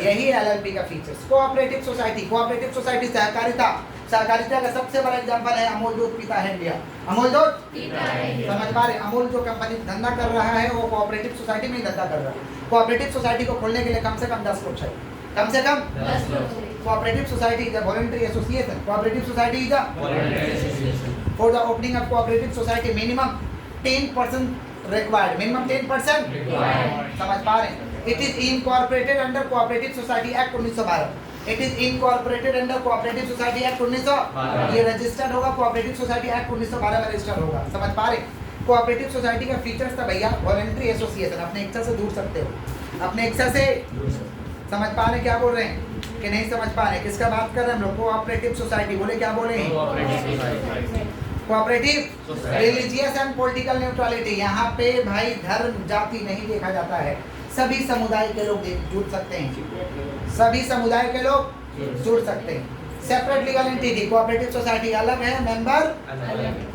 यही एलएलपी का features. Cooperative society. Cooperative society सहकारिता। सहकारिता का सबसे बड़ा एग्जांपल है अमूल दूध पीता है इंडिया। अमूल दूध पीता है इंडिया। समझ पा रहे? अमूल जो कंपनी धंधा कर रहा है वो कोऑपरेटिव सोसाइटी में ही धंधा कर रहा है। कोऑपरेटिव सोसाइटी को खोलने के लिए कम से कम 10 लोग चाहिए। कम से कम 10 लोग। Cooperative society is a voluntary association. Cooperative society is a for the opening of cooperative society minimum 10% required. Minimum 10% required. समझ पा रहे हैं? It is incorporated under cooperative society act 1912। It is incorporated under cooperative society act 1912। ये registered होगा cooperative society act 1912 में registered होगा। समझ पा रहे? कोऑपरेटिव सोसाइटी का फीचर्स था भैया वॉलंटरी एसोसिएशन, अपने इच्छा से जुड़ सकते हो, अपने इच्छा से। समझ पा रहे क्या बोल रहे हैं कि नहीं समझ पा रहे? किसका बात कर रहे हैं हम लोग? Cooperative society. बोले क्या बोले? Cooperative religious and political neutrality. यहाँ पे भाई धर्म जाति नहीं देखा जाता है, सभी समुदाय के लोग जुड़ सकते हैं, सभी समुदाय के लोग जुड़ सकते हैं। Separate legal entity. Cooperative society अलग है, मेंबर।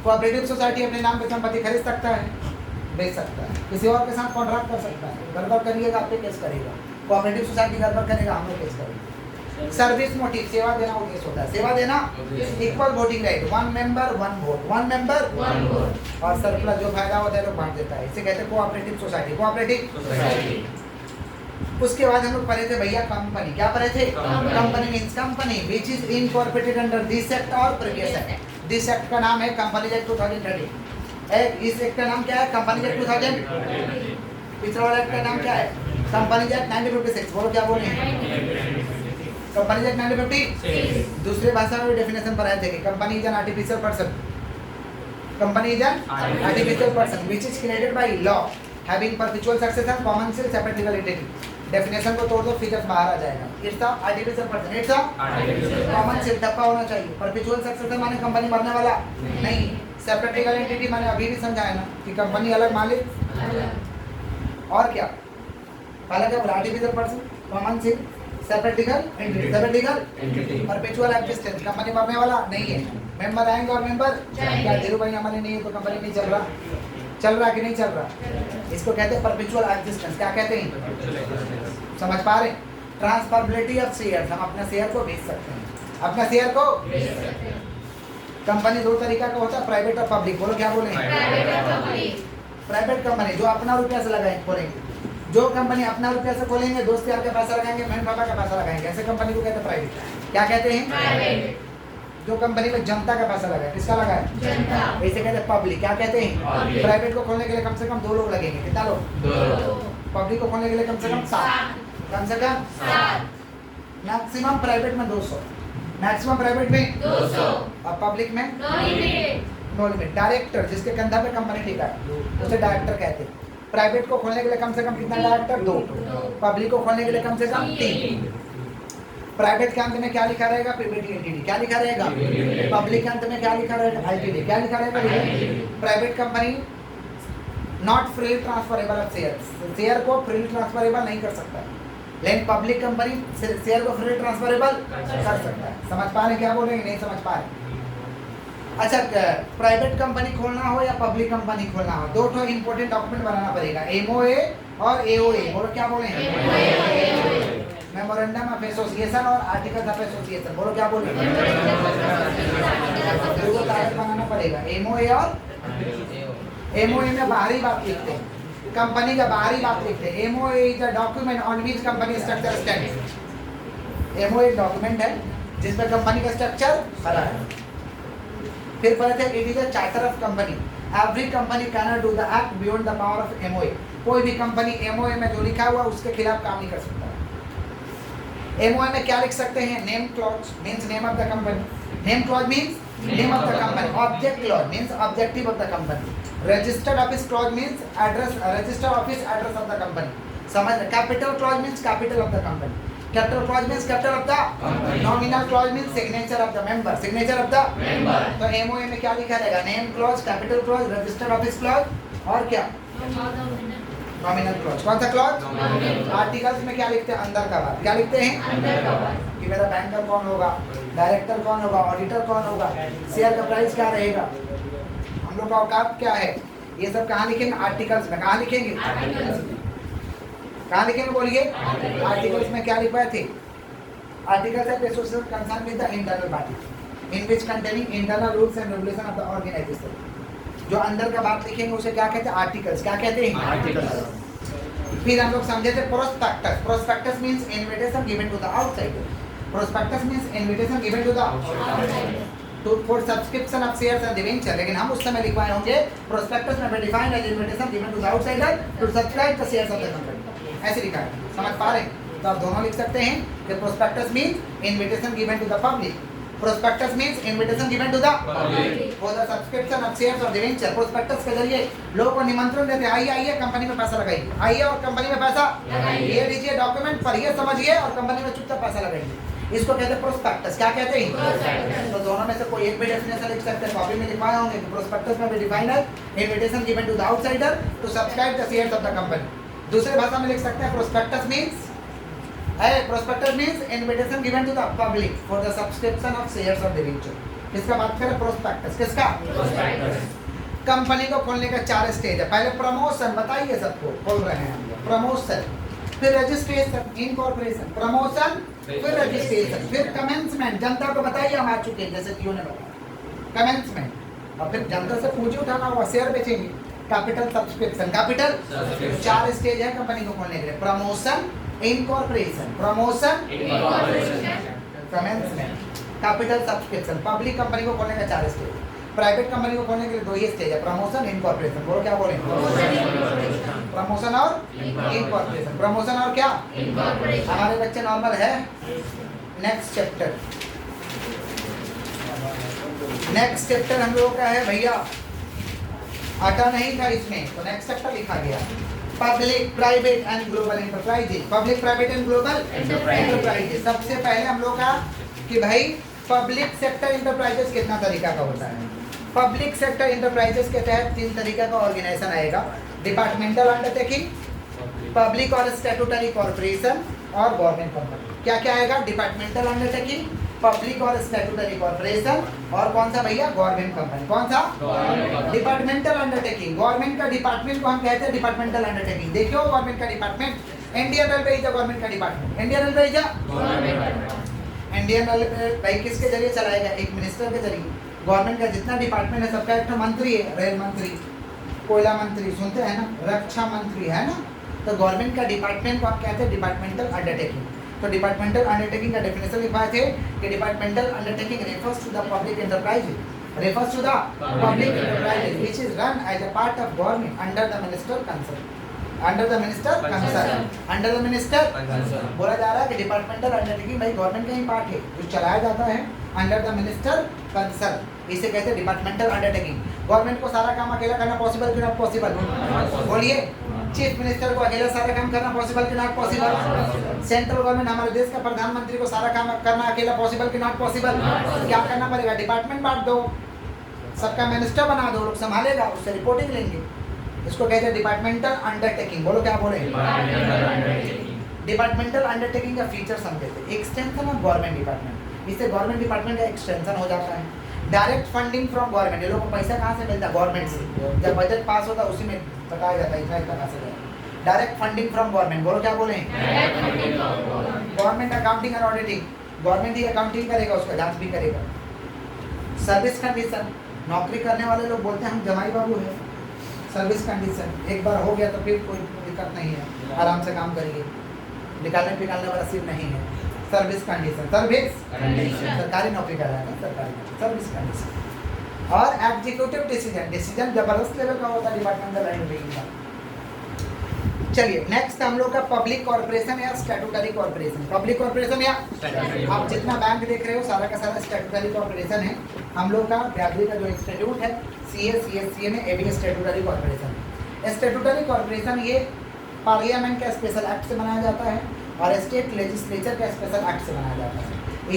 कोऑपरेटिव सोसाइटी अपने नाम पे संपत्ति खरीद सकता है, बेच सकता है, किसी और के साथ कॉन्ट्रैक्ट कर सकता है। गड़बड़ करिएगा आप पे केस करेगा, कोऑपरेटिव सोसाइटी गड़बड़ करेगा हम लोग केस करेंगे। सर्विस मोटिव, सेवा देना उद्देश्य होता है, सेवा देना। Equal voting right, 1 member 1 vote, 1 member 1 vote. और सरप्लस जो फायदा होता है लोग बांट देता है, इसे कहते हैं कोऑपरेटिव सोसाइटी। Cooperative society. उसके बाद हम लोग पढ़े थे भैया कंपनी। क्या पढ़े थे? Company means company which is incorporated under this act और प्रीवियस एक्ट। दिस एक्ट का नाम है कंपनीज एक्ट 2013। इस एक्ट का नाम क्या है? Companies act 2000। पिछला वाला एक्ट का नाम क्या है? Companies act 1956। बोलो क्या बोले? Companies act 1956। दूसरे भाषा में भी डेफिनेशन पढ़ाए थे कि company is an artificial person. Company is an artificial person which is created by law having perpetual succession common seal separate legal entity. Definition को तोड़ दो, फीचर्स बाहर आ जाएगा। It's a artificial person, it's a common cell टप्पा होना चाहिए। Perpetual succession माने company मरने वाला नहीं। सेपरेट लीगल एंटिटी माने अभी भी समझाया ना कि कंपनी अलग, मालिक। और क्या पहला क्या बोला? Artificial person, common seal, separate legal entity. Separate legal entity, perpetual existence, company मरने वाला नहीं है। मेंबर आएंगे और मेंबर क्या? धीरू भाई हमारे नहीं है तो कंपनी नहीं चल रहा, चल रहा कि नहीं चल रहा? इसको कहते हैं परपेचुअल एक्जिस्टेंस। क्या कहते हैं? समझ पा रहे? ट्रांसफरेबिलिटी ऑफ शेयर्स, हम अपना शेयर को बेच सकते हैं, अपना शेयर को बेच सकते हैं। कंपनी दो तरीका का होता है, प्राइवेट और पब्लिक। बोलो क्या बोले? प्राइवेट कंपनी जो अपना रुपया से लगाएंगे, खोलेंगे। जो कंपनी अपना रुपया से खोलेंगे, दोस्त यार का पैसा लगाएंगे, बहन पापा का पैसा लगाएंगे, ऐसे कंपनी को कहते हैं प्राइवेट। क्या कहते हैं? प्राइवेट। जो कंपनी में जनता का पैसा लगा है, किसका लगा है? जनता। ऐसे कहते हैं पब्लिक। क्या कहते हैं? प्राइवेट को खोलने के लिए कम से कम 2 लोग लगेंगे। कितना लोग? 2। पब्लिक को खोलने के लिए कम से कम 7। कम से कम 7। मैक्सिमम प्राइवेट में 200, मैक्सिमम प्राइवेट में 200 और पब्लिक में नो लिमिट। डायरेक्टर जिसके कंधा पे कंपनी टिका है उसे डायरेक्टर कहते हैं। प्राइवेट को खोलने के लिए कम से कम कितना डायरेक्टर? 2। पब्लिक को खोलने के लिए कम से कम 3। प्राइवेट के अंत में क्या लिखा रहेगा? PBT entity. क्या लिखा रहेगा? पब्लिक के अंत में क्या लिखा रहेगा? आईपीडी। क्या लिखा रहेगा? Private company not free transferable of share, share को फ्री ट्रांसफरेबल नहीं कर सकता, लेकिन पब्लिक कंपनी शेयर को फ्री ट्रांसफरेबल कर सकता है। समझ पा रहे क्या बोल रहे हैं? नहीं समझ पा रहे? अच्छा, प्राइवेट कंपनी खोलना हो या पब्लिक कंपनी खोलना हो, 2 इंपॉर्टेंट डॉक्यूमेंट बनाना पड़ेगा, एमओए और एओए। बोलो क्या बोले? मेमोरेंडम ऑफ एसोसिएशन और आर्टिकल्स ऑफ एसोसिएशन। बोलो क्या बोले? कागज बनाना पड़ेगा, एमओए और एमओए में बाहरी बात लिखते हैं, कंपनी का बाहरी बात लिखते हैं। MOA is a document on which company structure stands. MOA एक डॉक्यूमेंट है जिसमें कंपनी का स्ट्रक्चर बना है। फिर पढ़ते हैं it is a charter of company. Every company can not do the act beyond the power of MOA. कोई भी कंपनी एमओए में जो लिखा हुआ उसके खिलाफ काम नहीं कर सकता। एमओए में क्या लिख सकते हैं? Name clause means name of the company, name clause means name of the company, object clause means objective of the company, registered office clause means address, registered office address of the company. समझ? Capital clause means capital of the company, capital clause means capital of the, nominal clause means signature of the member, signature of the member. तो MOA में क्या लिखा रहेगा? Name clause, capital clause, registered office clause और क्या? Nominal clause. कौन सा clause? Articles में क्या लिखते हैं? अंदर का बात। क्या लिखते हैं? अंदर का बात, कि मेरा बैंकर कौन होगा, डायरेक्टर कौन होगा, ऑडिटर कौन होगा, शेयर का प्राइस क्या रहेगा, हम लोग का औकात क्या है, ये सब कहाँ लिखेंगे? आर्टिकल्स में। कहाँ लिखेंगे? कहाँ लिखेंगे? बोलिए। आर्टिकल्स में क्या लिखवाए थे? Articles of association concern with the internal body in which containing internal rules and regulation of the organisation. जो अंदर का बात लिखेंगे उसे क्या कहते हैं? आर्टिकल्स। क्या कहते हैं? आर्टिकल्स। फिर हम लोग समझे थे prospectus. Prospectus means invitation given to the outsider. Prospectus means invitation given to the outsider to for subscription of shares and debenture. लेकिन हम उस समय लिखवाए होंगे प्रोस्पेक्टस में defined as invitation given to the outsider to subscribe the shares of the company, ऐसे लिखा है। समझ पा रहे हैं? तो आप दोनों लिख सकते हैं कि prospectus means invitation given to the public. Prospectus means invitation given to the public for the subscription of shares of debenture. Prospectus के जरिए लोगों को निमंत्रण देते हैं, आइए आइए कंपनी में पैसा लगाइए, आइए और कंपनी में पैसा ये लीजिए, डॉक्यूमेंट पढ़िए समझिए और कंपनी में चुपचाप पैसा लगाइए। इसको कहते हैं प्रोस्पेक्टस। क्या कहते हैं? तो दोनों में से कोई एक भी डेफिनेशन लिख सकते हैं। कॉपी में लिखवाए होंगे कि प्रोस्पेक्टस में भी डिफाइंड है invitation given to the outsider to subscribe the shares of the company. दूसरे भाषा में लिख सकते हैं prospectus means prospectus means invitation given to the public for the subscription of shares of debenture। किसका बात करें? प्रोस्पेक्टस। किसका? कंपनी को खोलने का 4 स्टेज है। पहले प्रमोशन, बताइए सबको, खोल रहे हैं हम लोग। प्रमोशन, फिर रजिस्ट्रेशन, इनकॉर्पोरेशन, प्रमोशन, फिर रजिस्ट्रेशन, फिर कमेंसमेंट। जनता को बताइए, हम आ चुके हैं जैसे जियो ने बताया कमेंसमेंट, और फिर जनता से पूंजी उठाना होगा, शेयर बेचेंगे, कैपिटल सब्सक्रिप्शन। कैपिटल 4 स्टेज है कंपनी को खोलने के लिए। Promotion, incorporation, promotion, commencement, capital subscription. Public company को खोलने का 4 स्टेज। प्राइवेट कंपनी को खोलने के लिए 2 ही स्टेज है, प्रमोशन, इनकॉर्पोरेशन। बोलो क्या बोलेंगे? प्रमोशन और इनकॉर्पोरेशन। प्रमोशन और क्या? हमारे बच्चे नॉर्मल है। नेक्स्ट चैप्टर, नेक्स्ट चैप्टर हम लोगों का है भैया, आता नहीं था इसमें, तो नेक्स्ट चैप्टर लिखा गया public private and global enterprises. Public private and global enterprises. सबसे पहले हम लोग का कि भाई पब्लिक सेक्टर एंटरप्राइजेज कितना तरीका का होता है। पब्लिक सेक्टर एंटरप्राइजेज के तहत 3 तरीका का ऑर्गेनाइजेशन आएगा, डिपार्टमेंटल अंडरटेकिंग, पब्लिक और स्टैट्यूटरी कॉर्पोरेशन और गवर्नमेंट कंपनी। क्या क्या आएगा? डिपार्टमेंटल अंडरटेकिंग, पब्लिक और स्टैट्यूटरी कॉर्पोरेशन और कौन सा भैया? Government company. कौन सा? Departmental undertaking. गवर्नमेंट का डिपार्टमेंट को हम कहते हैं डिपार्टमेंटल अंडरटेकिंग। देखियो गवर्नमेंट का department, Indian railway is government का department. Indian railway is Indian railway किसके जरिए चलाएगा? एक मिनिस्टर के जरिए। गवर्नमेंट का जितना डिपार्टमेंट है सबका एक मंत्री है, रेल मंत्री, कोयला मंत्री, सुनते हैं ना, रक्षा मंत्री है ना। तो गवर्नमेंट का डिपार्टमेंट को हम कहते हैं डिपार्टमेंटल अंडरटेकिंग। तो डिपार्टमेंटल अंडरटेकिंग का डेफिनेशन लिखवाए थे कि departmental undertaking refers to the public enterprise, refers to the public enterprise which is run as a part of government under the minister concern, under the minister concern, under the minister concern। बोला जा रहा है कि departmental undertaking भाई government का ही part है जो चलाया जाता है अंडर द मिनिस्टर कंसर्न, इसे कहते हैं डिपार्टमेंटल अंडरटेकिंग। गवर्नमेंट को सारा काम अकेला करना पॉसिबल कि नॉट पॉसिबल? बोलिए। चीफ मिनिस्टर को अकेला सारा काम करना पॉसिबल कि नॉट पॉसिबल? सेंट्रल गवर्नमेंट हमारे देश का प्रधानमंत्री को सारा काम करना अकेला पॉसिबल कि नॉट पॉसिबल? क्या करना पड़ेगा? डिपार्टमेंट बांट दो, सबका मिनिस्टर बना दो, लोग संभालेगा, उससे रिपोर्टिंग लेंगे। इसको कहते हैं डिपार्टमेंटल अंडरटेकिंग। बोलो क्या बोले? डिपार्टमेंटल अंडरटेकिंग का फीचर समझे थे, एक्सटेंशन ऑफ गवर्नमेंट डिपार्टमेंट। इससे गवर्नमेंट डिपार्टमेंट का एक्सटेंशन हो जाता है। डायरेक्ट फंडिंग फ्रॉम गवर्नमेंट, ये लोगों को पैसा कहाँ से मिलता है? गवर्नमेंट से। जब बजट पास होता है उसी में बताया जाता है इतना इतना कहाँ से गया। Direct funding from government. बोलो क्या बोले? Government accounting and auditing, government he accounting करेगा, उसका जांच भी करेगा। सर्विस कंडीशन, नौकरी करने वाले लोग बोलते हैं हम जमाई बाबू है। सर्विस कंडीशन, एक बार हो गया तो फिर कोई दिक्कत नहीं है, आराम से काम करिए, निकालने पिकालने वाला सिर्फ नहीं है। सर्विस कंडीशन, सर्विस कंडीशन, सरकारी नौकरी कर रहा है ना, सरकारी सर्विस कंडीशन। और एग्जीक्यूटिव डिसीजन, डिसीजन जबरदस्त लेवल का होता है डिपार्टमेंटल अंडरटेकिंग का। चलिए नेक्स्ट हम लोग का पब्लिक कॉर्पोरेशन या स्टैट्यूटरी कॉर्पोरेशन। पब्लिक कॉर्पोरेशन या आप जितना बैंक देख रहे हो सारा का सारा स्टैट्यूटरी कॉर्पोरेशन है। हम लोग का ब्यादरी का जो इंस्टीट्यूट है CA में एबी स्टैट्यूटरी कॉर्पोरेशन है। स्टैट्यूटरी कॉर्पोरेशन ये पार्लियामेंट का स्पेशल एक्ट से बनाया जाता है और स्टेट लेजिस्लेचर का स्पेशल एक्ट से बनाया जाता है।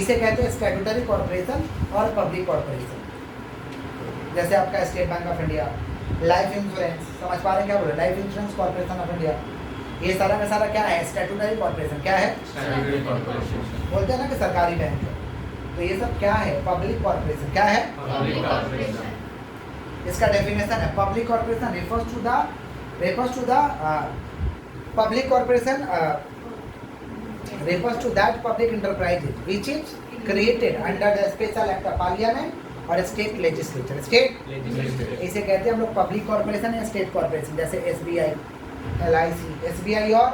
इसे कहते हैं स्टैट्यूटरी कॉर्पोरेशन और पब्लिक कॉर्पोरेशन। जैसे आपका state bank of India, life insurance, समझ पा रहे हैं क्या बोले? Life insurance corporation of India, ये सारा का सारा क्या है? Statutory corporation. क्या है? बोलते हैं ना कि सरकारी बैंक है, तो ये सब क्या है? Public corporation. क्या है? Public corporation. इसका डेफिनेशन है public corporation refers to the public corporation refers to that public enterprise which is created under the special act of parliament और स्टेट लेजिस्लेचर। स्टेट इसे कहते हैं हम लोग पब्लिक कॉर्पोरेशन या स्टेट कॉर्पोरेशन। जैसे SBI LIC, SBI और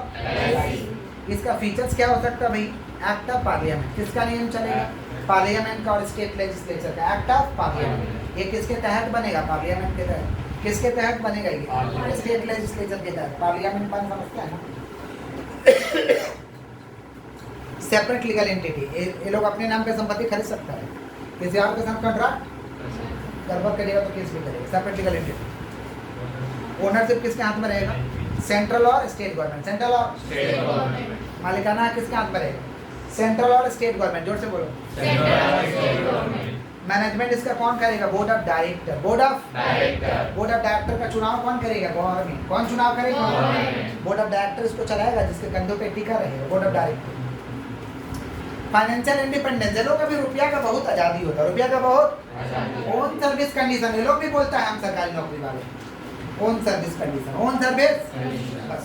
LIC। इसका फीचर्स क्या हो सकता है भाई? Act of parliament. किसका नियम चलेगा? पार्लियामेंट का और स्टेट लेजिस्लेचर का। एक्ट ऑफ पार्लियामेंट ये किसके तहत बनेगा? पार्लियामेंट के तहत। किसके तहत बनेगा ये? स्टेट लेजिस्लेचर के तहत। पार्लियामेंट कौन समझता है ना? Separate legal entity. ये लोग अपने नाम पे संपत्ति खरीद सकता है, किसी और के साथ कॉन्ट्रैक्ट गड़बड़ करेगा तो केस भी करेगा। Separate legal entity. ओनरशिप किसके हाथ में रहेगा? सेंट्रल और स्टेट गवर्नमेंट। सेंट्रल और स्टेट गवर्नमेंट। मालिकाना किसके हाथ में रहेगा? सेंट्रल और स्टेट गवर्नमेंट। जोर से बोलो। सेंट्रल और स्टेट गवर्नमेंट। मैनेजमेंट इसका कौन करेगा? Board of director. Board of director का चुनाव कौन करेगा? गवर्नमेंट। कौन चुनाव करेगा? बोर्ड ऑफ डायरेक्टर इसको चलाएगा, जिसके कंधों पे टिका रहेगा board of director. Financial independence. ये लोग का भी रुपया का बहुत आजादी होता है। रुपया का बहुत ओन सर्विस कंडीशन। ये लोग भी बोलता है हम सरकारी नौकरी वाले, own service condition, own service बस।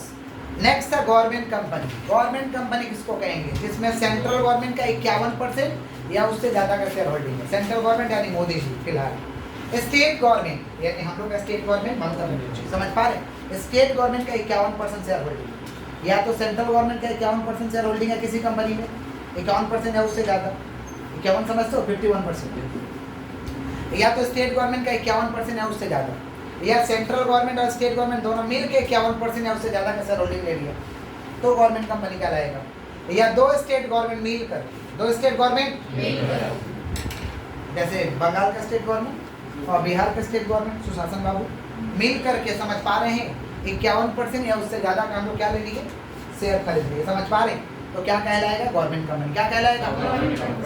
नेक्स्ट है गवर्नमेंट कंपनी। गवर्नमेंट कंपनी किसको कहेंगे? जिसमें सेंट्रल गवर्नमेंट का 51% या उससे ज्यादा का शेयर होल्डिंग है। सेंट्रल गवर्नमेंट यानी मोदी जी फिलहाल। स्टेट गवर्नमेंट यानी हम लोग का स्टेट गवर्नमेंट ममता बनर्जी। समझ पा रहे? स्टेट गवर्नमेंट का 51% शेयर होल्डिंग, या तो सेंट्रल गवर्नमेंट का 51% शेयर होल्डिंग है किसी कंपनी में, 51% है उससे ज्यादा, 51 समझते हो? 51%। या तो स्टेट गवर्नमेंट का 51% है उससे ज्यादा, या सेंट्रल गवर्नमेंट और स्टेट गवर्नमेंट दोनों मिलके 51% या उससे ज्यादा का शेयर होल्डिंग ले लिया तो गवर्नमेंट कंपनी कहलाएगा। या दो स्टेट गवर्नमेंट मिलकर, दो स्टेट गवर्नमेंट जैसे बंगाल का स्टेट गवर्नमेंट और बिहार का स्टेट गवर्नमेंट सुशासन बाबू मिल करके, समझ पा रहे हैं, 51% या उससे ज्यादा का हम लोग क्या ले लिए? शेयर खरीद लिए। समझ पा रहे हैं? तो क्या कहलाएगा? Government company. क्या कहलाएगा?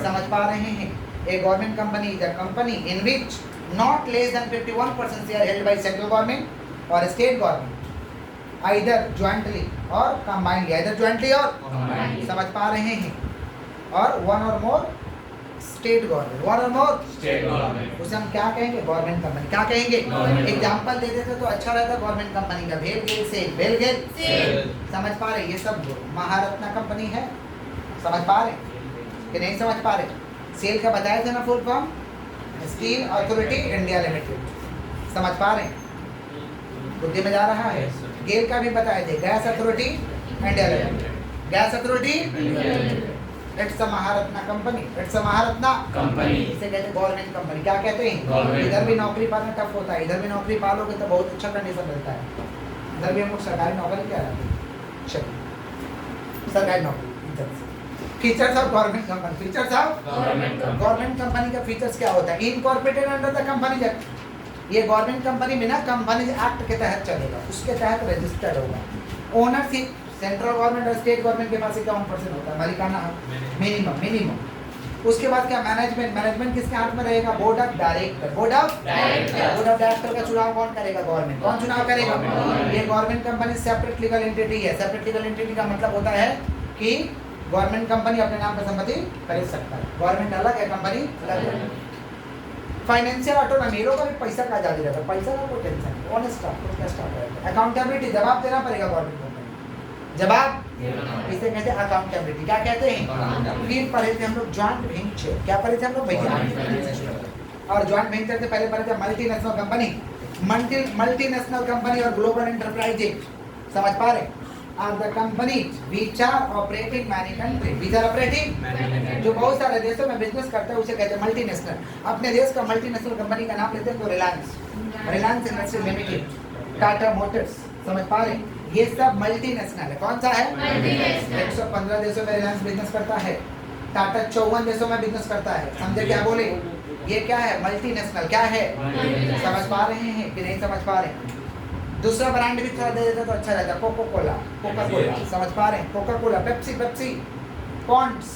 समझ पा रहे हैं? A government company is a company in which not less than 51% share held by central government or state government either jointly or combinedly, either jointly or combinedly। समझ पा रहे हैं? और one or more state government, one or more state government, उसे हम क्या कहेंगे? Government company. क्या कहेंगे? एग्जांपल दे देते तो अच्छा रहता गवर्नमेंट कंपनी का। भेलगेल सेल, भेलगेल सेल। समझ पा रहे? ये सब महारत्ना कंपनी है। समझ पा रहे कि नहीं समझ पा रहे? सेल का बताया था ना full form? Steel authority India limited. समझ पा रहे हैं? बुद्धि में जा रहा है? गेल का भी बताए थे, gas authority India limited, gas authority. It's a Maharatna company, it's a Maharatna company. इसे कहते हैं गवर्नमेंट कंपनी। क्या कहते हैं? इधर भी नौकरी पाना टफ होता है, इधर भी नौकरी पालोगे तो बहुत अच्छा कंडीशन मिलता है। इधर भी हम लोग सरकारी नौकरी क्या रहते हैं, सरकारी नौकरी। Features of government company. Features of government company का फीचर्स क्या होता है? Incorporated under the companies act. ये गवर्नमेंट कंपनी में ना कंपनीज एक्ट के तहत चलेगा, उसके तहत रजिस्टर्ड होगा। ओनरशिप सेंट्रल गवर्नमेंट और स्टेट गवर्नमेंट के पास 51% होता है, मालिकाना मिनिमम। उसके बाद क्या? मैनेजमेंट। मैनेजमेंट किसके हाथ में रहेगा? Board of director. Board of director का चुनाव कौन करेगा? गवर्नमेंट। कौन चुनाव करेगा? ये government company separate legal entity है। सेपरेट लीगल एंटिटी का मतलब होता है कि गवर्नमेंट कंपनी अपने नाम पर संपत्ति खरीद सकता है, गवर्नमेंट अलग है, कंपनी अलग है। Financial autonomy. लोगों का भी पैसा का आजादी रहता है, पैसा का कोई टेंशन नहीं, ऑनेस्ट आपको क्या स्टार्ट रहेगा। अकाउंटेबिलिटी, जवाब देना पड़ेगा गवर्नमेंट कंपनी, जवाब। इसे कहते हैं अकाउंटेबिलिटी। क्या कहते हैं? फिर पढ़े थे हम लोग जॉइंट वेंचर। क्या पढ़े थे हम लोग भैया? और जॉइंट वेंचर से पहले पढ़े थे मल्टीनेशनल कंपनी, मल्टीनेशनल कंपनी और ग्लोबल एंटरप्राइजेज। समझ पा रहे? are the companies which are operating many countries, which are operating, जो बहुत सारे देशों में बिजनेस करते हैं उसे कहते हैं मल्टीनेशनल। अपने देश का मल्टीनेशनल कंपनी का नाम लेते हैं तो Reliance, Reliance industry limited, Tata Motors. समझ पा रहे? ये सब मल्टीनेशनल है। कौन सा है? 115 देशों में रिलायंस बिजनेस करता है, टाटा 54 देशों में बिजनेस करता है। समझे क्या बोले? ये क्या है? मल्टीनेशनल। क्या है? समझ पा रहे हैं कि नहीं समझ पा रहे? दूसरा ब्रांड भी थोड़ा दे देता तो अच्छा रहता, कोका कोला, कोका कोला। समझ पा रहे हैं? Coca Cola, Pepsi, Pepsi, Pond's.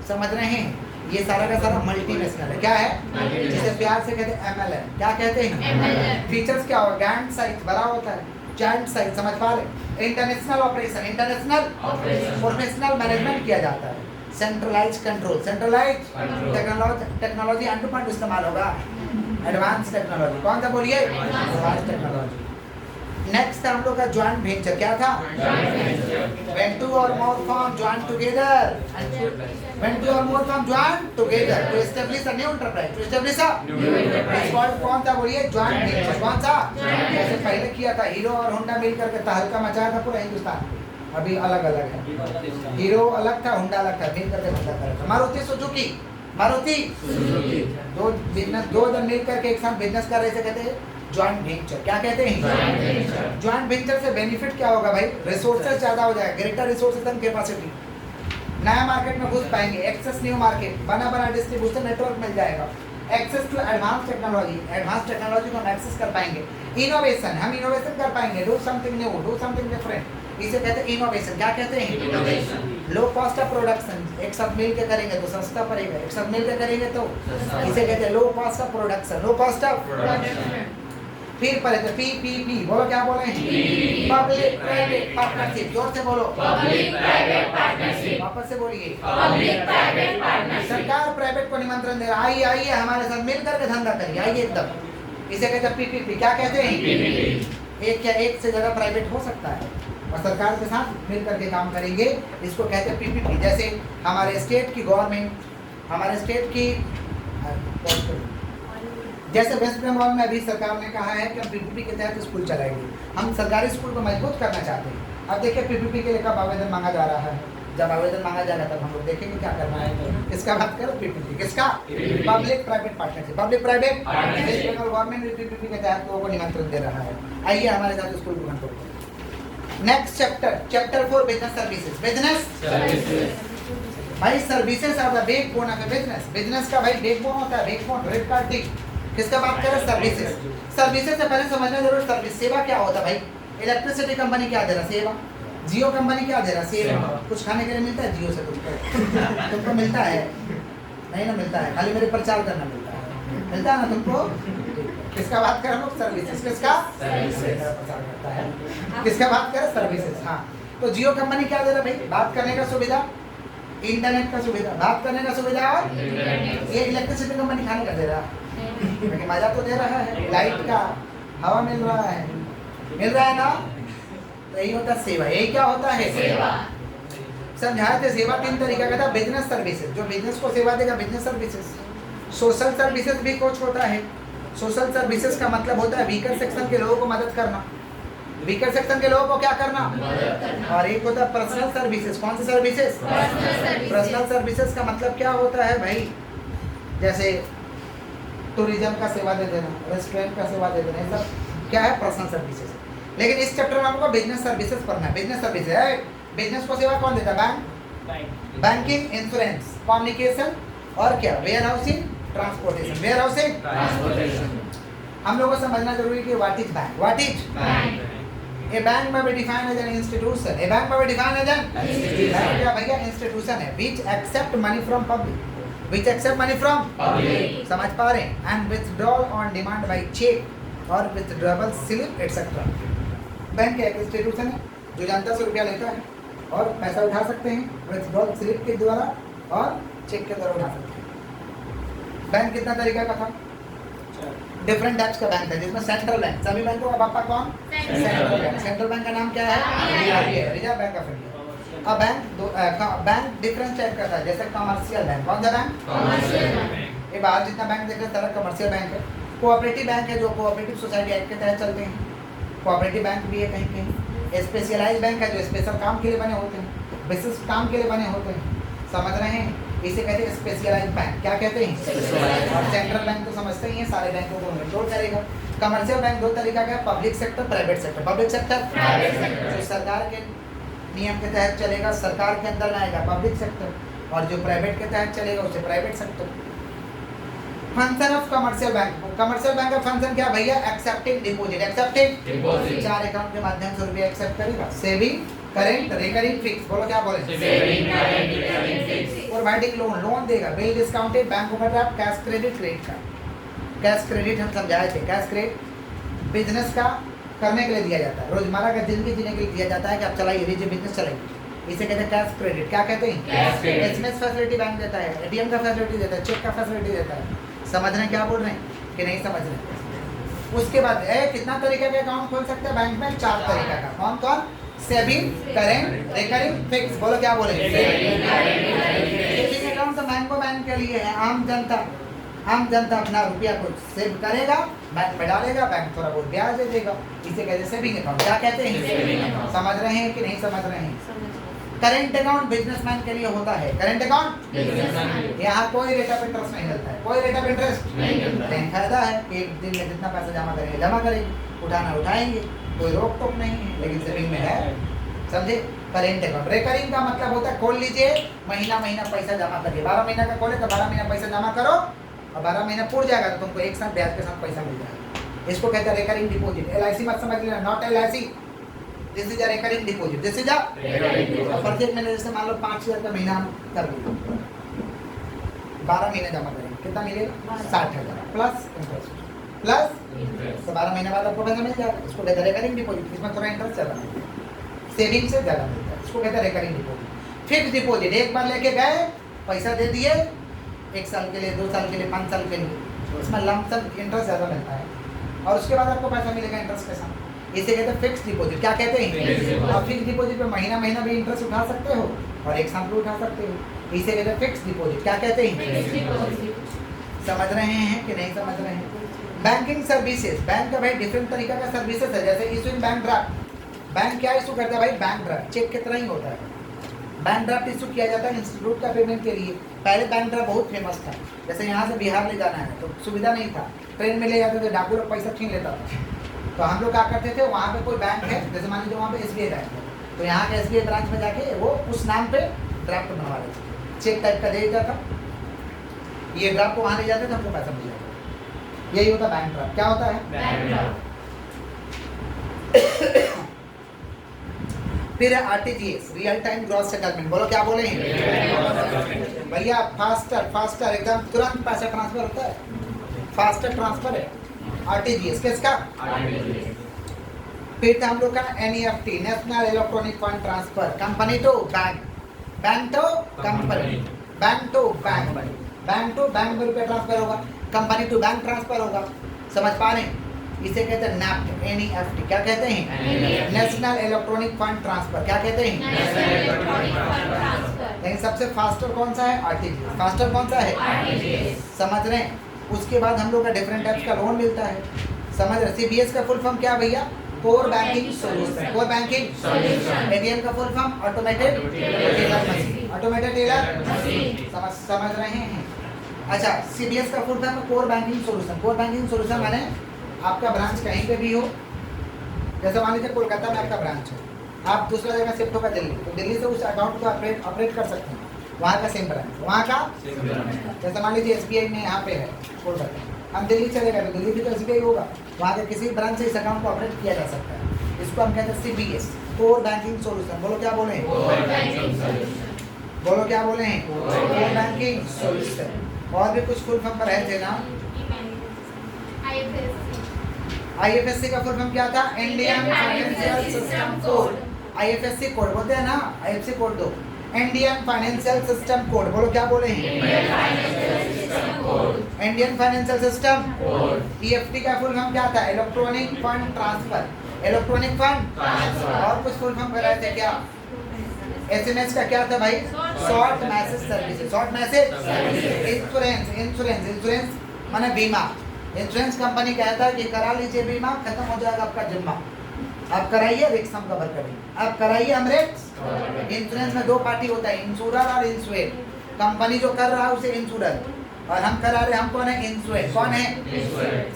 समझ रहे हैं? ये सारा का सारा मल्टीनेशनल है। क्या है? जिसे प्यार से कहते हैं MLN। क्या कहते हैं? फीचर्स क्या होगा? ग्रैंड साइज बड़ा होता है, जायंट साइज। समझ पा रहे? International operation, international professional management किया जाता है, सेंट्रलाइज कंट्रोल, सेंट्रलाइज टेक्नोलॉजी अंड फंड इस्तेमाल होगा, एडवांस टेक्नोलॉजी। कौन सा बोलिए? Advance technology. नेक्स्ट हम लोग का ज्वाइंट वेंचर क्या था? When two or more firms join together when two or more firms join together to establish a new enterprise to establish a new enterprise called कौन था बोलिए? Joint venture. कौन सा? जैसे पहले किया था हीरो और होंडा मिल करके तहलका मचाया था पूरा हिंदुस्तान। अभी अलग अलग है, हीरो अलग था, होंडा अलग था, मिल करके धंधा कर रहा था। मारुति सुजुकी दो जन मिल करके एक साथ बिजनेस कर रहे थे, कहते हैं ज्वाइंट वेंचर। क्या कहते हैं? ज्वाइंट वेंचर से बेनिफिट क्या होगा भाई? रिसोर्सेज ज्यादा हो जाएगा, ग्रेटर रिसोर्सेज एंड कैपेसिटी, नया मार्केट में घुस पाएंगे, एक्सेस न्यू मार्केट, बना डिस्ट्रीब्यूशन नेटवर्क मिल जाएगा, एक्सेस टू एडवांस टेक्नोलॉजी को हम एक्सेस कर पाएंगे, इनोवेशन, हम इनोवेशन कर पाएंगे, do something new, do something different, इसे कहते हैं इनोवेशन। क्या कहते हैं? Innovation. Low cost of production, एक साथ मिल के करेंगे तो सस्ता पड़ेगा, एक साथ मिल के करेंगे तो इसे कहते हैं low cost of production, low cost of production. फिर पहले तो पीपीपी, बोलो क्या बोले हैं? पब्लिक प्राइवेट पार्टनरशिप, जोर से बोलो, पब्लिक प्राइवेट पार्टनरशिप, वापस से बोलिए, पब्लिक प्राइवेट पार्टनरशिप। सरकार प्राइवेट को निमंत्रण दे रहा है, आइए आइए हमारे साथ मिल करके धंधा करिए, आइए एकदम। इसे कहते हैं पीपीपी। क्या कहते हैं? पीपीपी। एक या एक से ज्यादा प्राइवेट हो सकता है और सरकार के साथ मिल करके काम करेंगे, इसको कहते हैं पीपीपी। जैसे हमारे स्टेट की गवर्नमेंट, हमारे स्टेट की जैसे वेस्ट बंगाल में अभी सरकार ने कहा है कि हम पीपीपी के तहत स्कूल चलाएंगे, हम सरकारी स्कूल को मजबूत करना चाहते हैं। अब देखिए पीपीपी के लिए कब आवेदन मांगा जा रहा है, जब आवेदन मांगा जाएगा तब हम लोग देखेंगे क्या करना है। किसका बात करो? पीपीपी। किसका? Public private partnership, public private. West Bengal government भी पीपीपी के तहत लोगों को निमंत्रण दे रहा है, आइए हमारे साथ स्कूल को कंट्रोल करें। Next chapter 4 business services. Business भाई services are the backbone of business. Business का भाई बैकबोन होता है, बैकबोन रेड कार्ड टिक। किसका बात करें? सर्विसेज। सर्विसेज से पहले समझना जरूर, सर्विस सेवा क्या होता है भाई? इलेक्ट्रिसिटी कंपनी क्या दे रहा? सेवा। जियो कंपनी क्या दे रहा? सेवा। कुछ खाने के लिए मिलता है जियो से तुमको? तुमको मिलता है? नहीं ना मिलता है, खाली मेरे प्रचार करना मिलता है, मिलता है ना तुमको? किसका बात करें हम लोग? सर्विसेज। किसका? प्रचार करता है। किसका बात करें? सर्विसेज। हाँ, तो जियो कंपनी क्या दे रहा भाई? बात करने का सुविधा, इंटरनेट का सुविधा, बात करने का सुविधा, और ये इलेक्ट्रिसिटी कंपनी खाने का दे रहा है, क्योंकि मजा तो दे रहा है, लाइट का, हवा मिल रहा है ना? तो यही होता है सेवा। यही क्या होता है? सेवा। समझाए थे सेवा 3 तरीका का था। बिजनेस सर्विसेज, जो बिजनेस को सेवा देगा, बिजनेस सर्विसेज। सोशल सर्विसेज भी कुछ होता है। सोशल सर्विसेज का मतलब होता है वीकर सेक्शन के लोगों को मदद करना, वीकर सेक्शन के लोगों को क्या करना? और एक होता है पर्सनल सर्विसेज। कौन सी सर्विसेज? पर्सनल सर्विसेज का मतलब क्या होता है भाई? जैसे टूरिज्म का सेवा दे देना, रेस्टोरेंट का सेवा दे देना, ये सब क्या है? Personal services. लेकिन इस चैप्टर में आपको बिजनेस सर्विसेज पढ़ना है। बिजनेस सर्विसेज है, बिजनेस को सेवा कौन देता है? बैंक, बैंकिंग, इंश्योरेंस, कम्युनिकेशन और क्या? Warehousing, transportation. Warehousing, transportation. हम लोगों को समझना जरूरी है कि what is bank? What is bank? A bank may be defined as an institution. A bank may be defined as an institution. क्या भैया? इंस्टीट्यूशन है which accept money from public. Which accept money from public. समझ पा रहे हैं? And withdrawal on demand by check और withdrawal slip etc. Bank एक institution है जो जनता से रुपया लेता है और पैसा उठा सकते हैं withdrawal slip के द्वारा और चेक के द्वारा उठा सकते हैं। बैंक कितना तरीका का था? डिफरेंट टाइप्स का बैंक है, जिसमें सेंट्रल बैंक, सभी बैंकों का पापा कौन? Central bank. सेंट्रल बैंक का नाम क्या है? Reserve bank of India. अब बैंक डिफरेंट टाइप का था, जैसे कमर्शियल बैंक। कौन सा बैंक? Commercial bank. ये बाहर जितना बैंक देख रहे हैं सारा कमर्शियल बैंक है। कोऑपरेटिव बैंक है जो कोऑपरेटिव सोसाइटी एक्ट के तहत चलते हैं, कोऑपरेटिव बैंक भी है कहीं कहीं। स्पेशलाइज बैंक है जो स्पेशल काम के लिए बने होते हैं, विशेष काम के लिए बने होते हैं, समझ रहे हैं? इसे कहते हैं स्पेशलाइज बैंक। क्या कहते हैं? और सेंट्रल बैंक तो समझते ही हैं, सारे बैंकों को कंट्रोल करेगा। कमर्शियल बैंक 2 तरीका का है, public sector, private sector. Public sector जो सरकार के नियम के तहत चलेगा, सरकार के अंदर आएगा पब्लिक सेक्टर, और जो प्राइवेट के तहत चलेगा उसे private sector. Function of commercial bank. Commercial bank का फंक्शन क्या भैया? Accepting deposit. Accepting deposit, 4 account के माध्यम से रुपया एक्सेप्ट करेगा। Saving, current, recurring, fix. बोलो क्या बोले? Saving, current, recurring, fix. Providing loan, loan देगा। Bill discounted, bank overdraft, cash credit, credit card. Cash credit हम समझाए थे। कैश क्रेडिट बिजनेस का करने के लिए दिया जाता है, रोजमर्रा का जिंदगी जीने के लिए दिया जाता है कि आप चलाइए, लीजिए, बिजनेस चलाइए। इसे कहते हैं कैश क्रेडिट। क्या कहते हैं? Cash credit. SMS facility bank देता है, एटीएम का फैसिलिटी देता है, चेक का फैसिलिटी देता है। समझ रहे हैं क्या बोल रहे हैं कि नहीं समझ रहे हैं? उसके बाद कितना तरीके का अकाउंट खोल सकते हैं बैंक में? 4 तरीका का। कौन कौन? Saving, current, recurring, fix. बोलो क्या बोले? सेविंग अकाउंट तो बैंक के लिए है। आम जनता अपना रुपया को सेव करेगा, बैंक में डालेगा, बैंक थोड़ा बहुत ब्याज दे देगा, इसे कहते हैं सेविंग अकाउंट। क्या कहते हैं? समझ रहे हैं कि नहीं समझ रहे हैं? करेंट अकाउंट बिजनेसमैन के लिए होता है। करेंट अकाउंट यहाँ कोई रेट ऑफ इंटरेस्ट नहीं मिलता है, कोई रेट ऑफ इंटरेस्ट नहीं। फायदा है कि एक दिन में जितना पैसा जमा करेंगे जमा करेंगे, उठाना उठाएंगे, कोई रोक टोक नहीं है, लेकिन सेविंग में है। समझे? Current account. रिकरिंग का मतलब होता है खोल लीजिए, महीना महीना पैसा जमा करिए। 12 महीना का खोले तो 12 महीना पैसा जमा करो, और 12 महीना पूर जाएगा तो तुमको एक साथ ब्याज के साथ पैसा मिल जाएगा। इसको कहते हैं रिकरिंग डिपॉजिट। LIC मत समझ लेना, not LIC, this is a recurring deposit. This is a प्रत्येक महीने जैसे मान लो 5000 का महीना हम कर दिए, 12 महीने जमा करेंगे, कितना मिलेगा? 60,000 प्लस इंटरेस्ट प्लस, तो 12 महीने बाद आपको पैसा मिल जाएगा। इसको कहते हैं रिकरिंग डिपॉजिट। इसमें थोड़ा इंटरेस्ट ज़्यादा मिलता है, सेविंग से ज़्यादा मिलता है, इसको कहते हैं रिकरिंग डिपॉजिट। फिक्स डिपॉजिट, एक बार लेके गए, पैसा दे दिए, 1 साल के लिए, 2 साल के लिए, 5 साल के लिए, इसमें लमसम इंटरेस्ट ज़्यादा मिलता है, और उसके बाद आपको पैसा मिलेगा इंटरेस्ट के साथ। इसे कहते हैं फिक्स डिपॉजिट। क्या कहते हैं? और फिक्स डिपॉजिट पे महीना महीना भी इंटरेस्ट उठा सकते हो और एक साथ भी उठा सकते हो, इसे कहते हैं फिक्स डिपॉजिट। क्या कहते हैं? समझ रहे हैं कि नहीं समझ रहे हैं? बैंकिंग सर्विसेज, बैंक का भाई डिफरेंट तरीका का सर्विसेज है। जैसे इशूइंग बैंक ड्राफ्ट, बैंक क्या इशू करता है भाई? बैंक ड्राफ्ट, चेक की तरह ही होता है। बैंक ड्राफ्ट इशू किया जाता है इंस्टीट्यूट का पेमेंट के लिए। पहले बैंक ड्राफ्ट बहुत फेमस था, जैसे यहाँ से बिहार ले जाना है तो सुविधा नहीं था, ट्रेन में ले जाते थे, डाकू लोग पैसा छीन लेता था, तो हम लोग क्या करते थे, वहाँ पे कोई बैंक है, जैसे मान लीजिए वहाँ पे SBI बैंक है, तो यहाँ के SBI ब्रांच में जाके वो उस नाम पे ड्राफ्ट बनवा लेते थे, चेक टाइप का दे देता था, ये ड्राफ्ट को वहाँ ले जाते थे, हमको पैसा मिल जाता। यही होता बैंक ड्राफ्ट। क्या होता है? फिर RTGS, real time gross settlement. बोलो क्या बोले हैं भैया? फास्टर एकदम तुरंत पैसा ट्रांसफर होता है, फास्टर ट्रांसफर है RTGS। किसका? फिर हम लोग का NEFT, national electronic fund transfer, company to bank, bank to company, bank to bank, bank to bank में रुपया ट्रांसफर होगा, कंपनी टू बैंक ट्रांसफर होगा। समझ पा रहे हैं? इसे कहते हैं NEFT। क्या कहते हैं? National electronic fund transfer. क्या कहते हैं? लेकिन सबसे फास्टर कौन सा है? RTGS। फास्टर कौन सा है? समझ रहे हैं? उसके बाद हम लोग का डिफरेंट टाइप्स का लोन मिलता है। समझ रहे? CBS का फुल फॉर्म क्या भैया? Core banking solution. Core banking solution. ATM का full form automated teller machine. Automated teller machine. समझ रहे हैं? अच्छा, CBS का full form core banking solution. Core banking solution माने आपका ब्रांच कहीं पे भी हो, जैसे मान लीजिए कोलकाता में आपका ब्रांच है, आप दूसरा जगह शिफ्ट होगा दिल्ली, तो दिल्ली से उस अकाउंट को ऑपरेट कर सकते हैं, वहाँ का सेम ब्रांच, वहाँ का जैसे मान लीजिए SBI में यहाँ पे है कोलकाता, हम दिल्ली चले गए तो दिल्ली भी तो SBI होगा, वहाँ के किसी ब्रांच से इस अकाउंट को ऑपरेट किया जा सकता है। इसको हम कहते हैं CBS, कोर बैंकिंग सॉल्यूशन। बोलो क्या बोले हैं? बोलो क्या बोले हैं? Core banking solution. और भी कुछ फुल फॉर्म पर है थे ना? IFSC का फुल फॉर्म क्या था? Indian financial system code. IFSC code बोलते हैं ना, IFSC कोड दो, इंडियन फाइनेंशियल सिस्टम कोड। बोलो क्या बोले हैं? Indian financial system code. EFT का फुल फॉर्म क्या था? Electronic fund transfer. Electronic fund transfer. और कुछ फुल फॉर्म कराए थे क्या? SMS का क्या था भाई? Short message services. Short message insurance माने बीमा। इंश्योरेंस कंपनी कहता है कि करा लीजिए बीमा, खत्म हो जाएगा आपका जिम्मा, आप कराइए, रिक्स हम कवर करेंगे, आप कराइए, हम रिक्स। इंश्योरेंस में 2 पार्टी होता है, इंश्योरर और इंश्योर। कंपनी जो कर रहा है उसे इंश्योरर, और हम करा रहे, हम कौन है? इंश्योर। कौन है?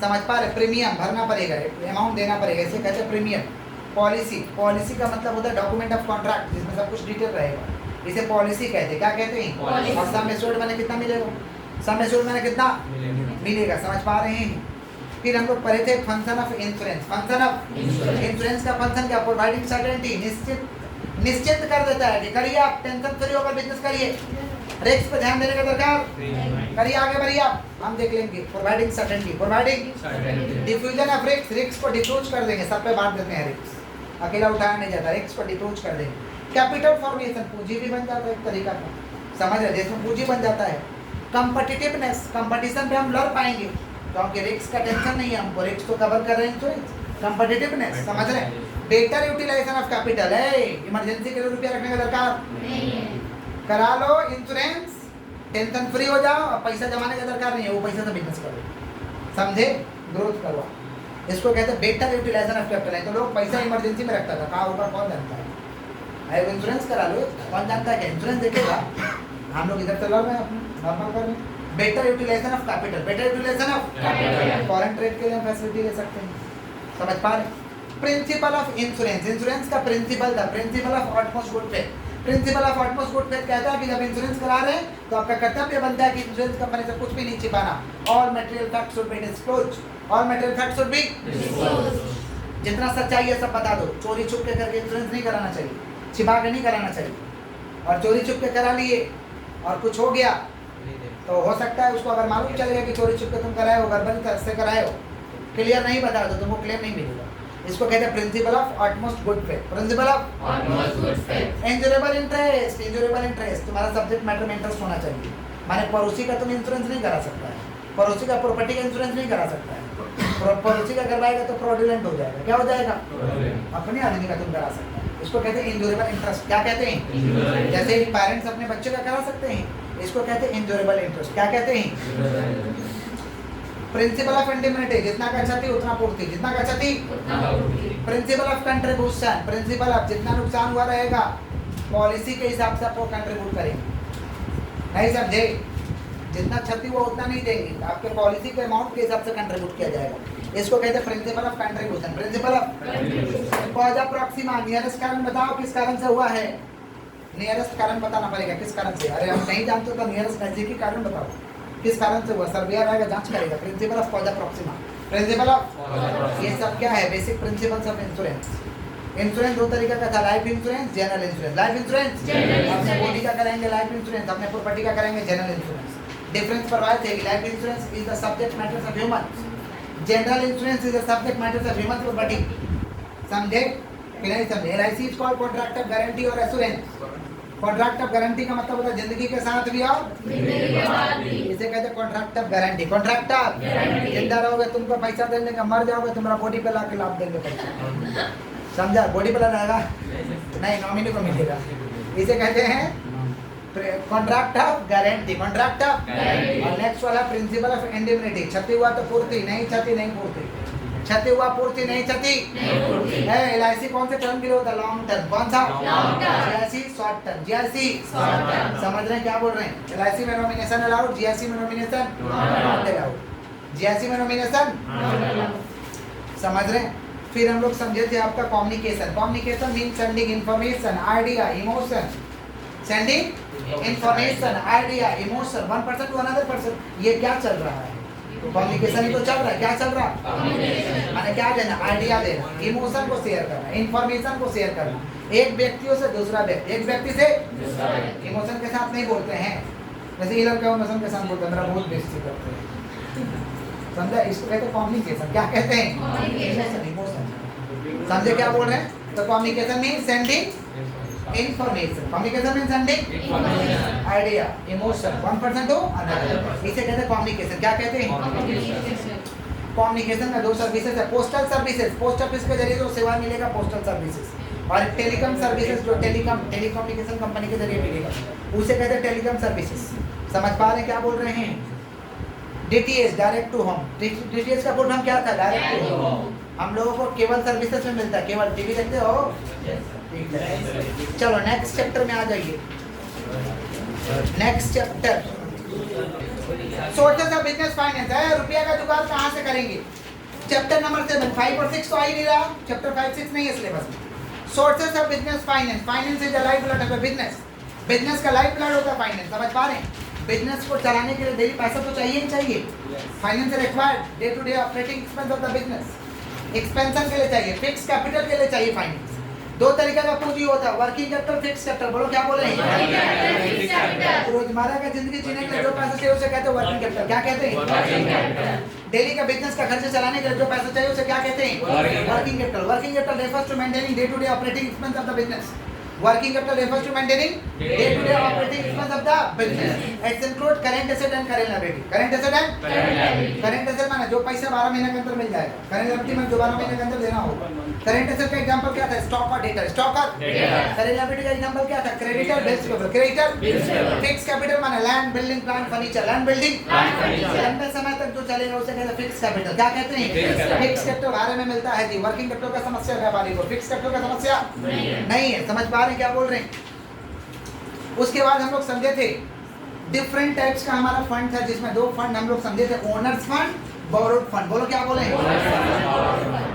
समझ पा रहे? प्रीमियम भरना पड़ेगा, अमाउंट देना पड़ेगा, इसे कहते हैं प्रीमियम। पॉलिसी, पॉलिसी का मतलब होता है डॉक्यूमेंट ऑफ कॉन्ट्रैक्ट, जिसमें सब कुछ डिटेल रहेगा, इसे पॉलिसी कहते हैं। क्या कहते हैं? और सम एश्योर्ड मैंने कितना मिलेगा? सम एश्योर्ड मैंने कितना मिलेगा? समझ पा रहे हैं? फिर हम लोग पढ़े थे function of insurance. Function of insurance का फंक्शन क्या? प्रोवाइडिंग सर्टेनिटी, निश्चित कर देता है कि करिए, आप टेंशन फ्री होकर बिजनेस करिए, रिस्क पे ध्यान देने का दरकार करिए, आगे बढ़िए, आप हम देख लेंगे। Providing certainty, providing diffusion of risk, risk को डिफ्यूज कर देंगे, सब पे बांट देते हैं रिस्क, अकेला उठाया नहीं जाता, रिस्क को डिफ्यूज कर देंगे। कैपिटल फॉर्मेशन, पूंजी भी बन जाता है एक तरीका का, समझ रहे? जिसमें पूंजी बन जाता है। कंपटीटिवनेस, कंपटीशन पे हम लड़ पाएंगे, क्योंकि रिस्क का टेंशन नहीं है हमको, रिस्क तो कवर कर रहे हैं इंश्योरेंस, कंपटीटिवनेस, समझ रहे हैं। बेटर यूटिलाइजेशन ऑफ कैपिटल है, इमरजेंसी के लिए रुपया रखने का दरकार नहीं है, करा लो इंश्योरेंस, टेंशन फ्री हो जाओ, पैसा जमाने का दरकार नहीं है, वो पैसा से बिजनेस करो, समझे, ग्रोथ करवा, इसको कहते हैं बेटर यूटिलाइजेशन ऑफ कैपिटल है। तो लोग पैसा इमरजेंसी में रखता था, कहाँ होगा कौन जानता है, इंश्योरेंस करा लो, कौन जानता है, इंश्योरेंस देखेगा, हम लोग इधर चला रहे हैं अपना नॉर्मल कर रहे हैं। Better utilisation of capital, better utilisation of capital, foreign trade के लिए फैसिलिटी ले सकते हैं, समझ पा रहे। प्रिंसिपल ऑफ इंश्योरेंस, इंश्योरेंस का प्रिंसिपल था, principle of utmost good faith, principle of utmost good faith कहता है कि जब इंश्योरेंस करा रहे हैं तो आपका कर्तव्य बनता है कि इंश्योरेंस कंपनी से कुछ भी नहीं छिपाना, all material facts should be disclosed, all material facts should be disclosed, जितना सच्चाई है सब बता दो, चोरी छुप के करके इंश्योरेंस नहीं कराना चाहिए, छिपा के नहीं कराना चाहिए, और चोरी छुप के करा लिए और कुछ हो गया तो हो सकता है उसको अगर मालूम चल गया कि चोरी छुप के तुम कराए हो, गड़बड़ी से कराए हो, क्लियर नहीं बता दो तुमको क्लेम नहीं मिलेगा, इसको कहते हैं principle of utmost good faith, principle of utmost good faith. Insurable interest, insurable interest तुम्हारा सब्जेक्ट मैटर में इंटरेस्ट होना चाहिए, माने पड़ोसी का तुम इंश्योरेंस नहीं करा सकता है, पड़ोसी का प्रॉपर्टी का इंश्योरेंस नहीं करा सकता है, पड़ोसी का करवाएगा तो फ्रॉडुलेंट हो जाएगा, क्या हो जाएगा, अपने आदमी का तुम करा सकते हैं, इसको कहते हैं इंज्यूरेबल इंटरेस्ट, क्या कहते हैं, जैसे पेरेंट्स अपने बच्चे का करा सकते हैं, इसको कहते हैं इंज्यूरेबल इंटरेस्ट, क्या कहते हैं। प्रिंसिपल ऑफ इंडिमनिटी, जितना का क्षति उतना पूर्ति, जितना का क्षति principle of contribution, principle of जितना नुकसान हुआ रहेगा पॉलिसी के हिसाब से आपको कंट्रीब्यूट करेंगे, नहीं समझे, जितना क्षति हुआ उतना नहीं देंगे, आपके पॉलिसी के अमाउंट के हिसाब से कंट्रीब्यूट किया जाएगा, इसको कहते हैं principle of contribution, principle of cause Proxima, nearest कारण बताओ किस कारण से हुआ है, नियरेस्ट कारण बताना पड़ेगा किस कारण से, अरे हम नहीं जानते तो नियरेस्ट नजदीकी कारण बताओ किस कारण से हुआ, सर्वेयर आएगा जांच करेगा, principle of cause Proxima, principle of, ये सब क्या है, basic principles of insurance. Insurance दो तरीके का था, life insurance, general insurance, life insurance अपने बॉडी का करेंगे, लाइफ इंश्योरेंस अपने प्रॉपर्टी का करेंगे, जनरल इंश्योरेंस। डिफरेंस परवाह थे, life insurance is the subject matters of human, general insurance is the subject matters of human property, समझे कि नहीं समझे। LIC is called contract of guarantee और एश्योरेंस, कॉन्ट्रैक्ट ऑफ गारंटी का मतलब होता है जिंदगी के साथ भी और इसे कहते हैं contract of guarantee, contract of जिंदा रहोगे तुमको पैसा देने का, मर जाओगे तुम्हारा बॉडी पे लाके लाभ देंगे पैसा, समझा, बॉडी पे लगाएगा नहीं, नॉमिनी को मिलेगा, इसे कहते हैं contract of guarantee, contract of. और नेक्स्ट वाला प्रिंसिपल ऑफ इंडिमनिटी, क्षति हुआ तो पूर्ति, नहीं क्षति नहीं पूर्ति, क्षति हुआ पूर्ति नहीं क्षति है। एलआईसी कौन से टर्म के लिए होता है, लॉन्ग टर्म, कौन सा, जीआईसी शॉर्ट टर्म, जीआईसी समझ रहे हैं क्या बोल रहे हैं, एलआईसी में नॉमिनेशन अलाउड, जीआईसी में नॉमिनेशन नॉट अलाउड, जीआईसी में नॉमिनेशन समझ रहे हैं। फिर हम लोग समझे थे आपका communication, communication mean sending information, idea, emotion, sending information, idea, emotion, one person to another person, ये क्या चल रहा है, कम्युनिकेशन ही तो चल रहा है, क्या चल रहा है, माने क्या देना, आइडिया देना, इमोशन को शेयर करना, इंफॉर्मेशन को शेयर करना, एक व्यक्तियों से दूसरा व्यक्ति, एक व्यक्ति से इमोशन के साथ नहीं बोलते हैं, जैसे ये लोग इमोशन के साथ बोलते हैं, मेरा बहुत बेइज्जती करते हैं, समझा, इसको कहते हैं कम्युनिकेशन, क्या कहते हैं, इमोशन, इमोशन, समझे क्या बोल रहे हैं। तो communication mean sending information, communication mean sending idea, emotion, one person to another, इसे कहते हैं कम्युनिकेशन, क्या कहते हैं। कम्युनिकेशन में दो सर्विसेज है, पोस्टल सर्विसेज, पोस्ट ऑफिस के जरिए जो सेवा मिलेगा पोस्टल सर्विसेज, और टेलीकॉम सर्विसेज जो टेलीकम्युनिकेशन कंपनी के जरिए मिलेगा उसे कहते हैं टेलीकॉम सर्विसेज, समझ पा रहे हैं क्या बोल रहे हैं। DTH, direct to home, DTH का फुल फॉर्म क्या था, डायरेक्ट टू होम, हम लोगों को केबल सर्विसेज में मिलता है, केवल टीवी देखते हो, चलो नेक्स्ट चैप्टर में आ जाइए, next chapter sources of business finance है, रुपया का जुगाड़ कहाँ से करेंगे, चैप्टर नंबर 7, 5 और 6 तो आ ही नहीं रहा, चैप्टर 5, 6 नहीं है सिलेबस में। Sources of business finance, finance is the life blood of business, business का लाइफ ब्लड होता है फाइनेंस, समझ पा रहे हैं। बिजनेस को चलाने के लिए डेली पैसा तो चाहिए ही चाहिए, finance required day to day operating expense of the business, expansion के लिए चाहिए, फिक्स कैपिटल के लिए चाहिए फाइनेंस। दो तरीके का पूंजी होता है, वर्किंग कैपिटल, फिक्स कैपिटल, बोलो क्या बोल रहे हैं, रोजमर्रा का जिंदगी जीने के लिए जो पैसा चाहिए उसे कहते हैं वर्किंग कैपिटल, क्या कहते हैं। डेली का बिजनेस का खर्चे चलाने के लिए जो पैसा चाहिए उसे क्या कहते हैं, working capital. Working capital refers to maintaining day to day operating expense of the business, Working capital refers to maintaining day-to-day operating expense of the business. It includes current asset and current liability. Current asset and current asset माना जो पैसा 12 महीने के अंदर मिल जाएगा. Current liability में जो 12 महीने के अंदर देना होगा. Current asset का एग्जांपल क्या था? स्टॉक और डेटर. स्टॉक और current liability का एग्जांपल क्या था? Creditor, bills payable. Creditor, fix capital माना land, building, plant, furniture. Land, building, लंबे समय तक जो चलेगा उसे कहते हैं फिक्स कैपिटल. क्या कहते हैं? फिक्स कैपिटल बारे में मिलता है जी. वर्किंग कैपिटल का समस्या व्यापारी को, फिक्स कैपिटल का समस्या नहीं है. समझ पा रहे हैं क्या बोल रहे हैं? उसके बाद हम लोग समझे थे डिफरेंट टाइप्स का हमारा फंड था, जिसमें दो फंड हम लोग समझे थे, ओनर्स फंड, बोरोड फंड. बोलो क्या बोले?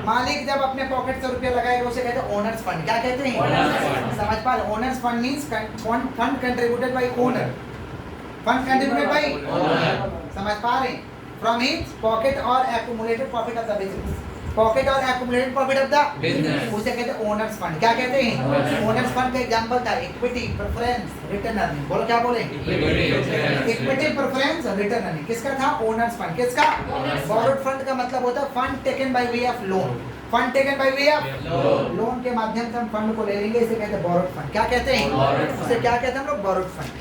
मालिक जब अपने पॉकेट से रुपया लगाएगा उसे कहते हैं ओनर्स फंड. क्या कहते हैं? समझ पा रहे? Owner's fund means fund contributed by owner. Fund contributed by owner. समझ पा रहे? फ्रॉम हिज पॉकेट और accumulated profit of the business. Pocket और accumulated profit of the business उसे कहते हैं ओनर्स फंड. क्या कहते हैं? ओनर्स फंड का एग्जांपल था इक्विटी, प्रेफरेंस, रिटर्न अर्निंग. बोलो क्या बोले? Equity, preference, return earning. किसका था? Owner's fund. किसका? बोरोड फंड का मतलब होता है fund taken by way of loan. Fund taken by way of loan के माध्यम से हम फंड को ले लेंगे, इसे कहते हैं बोरोड फंड. क्या कहते हैं? उसे क्या कहते हैं हम लोग? Borrowed fund.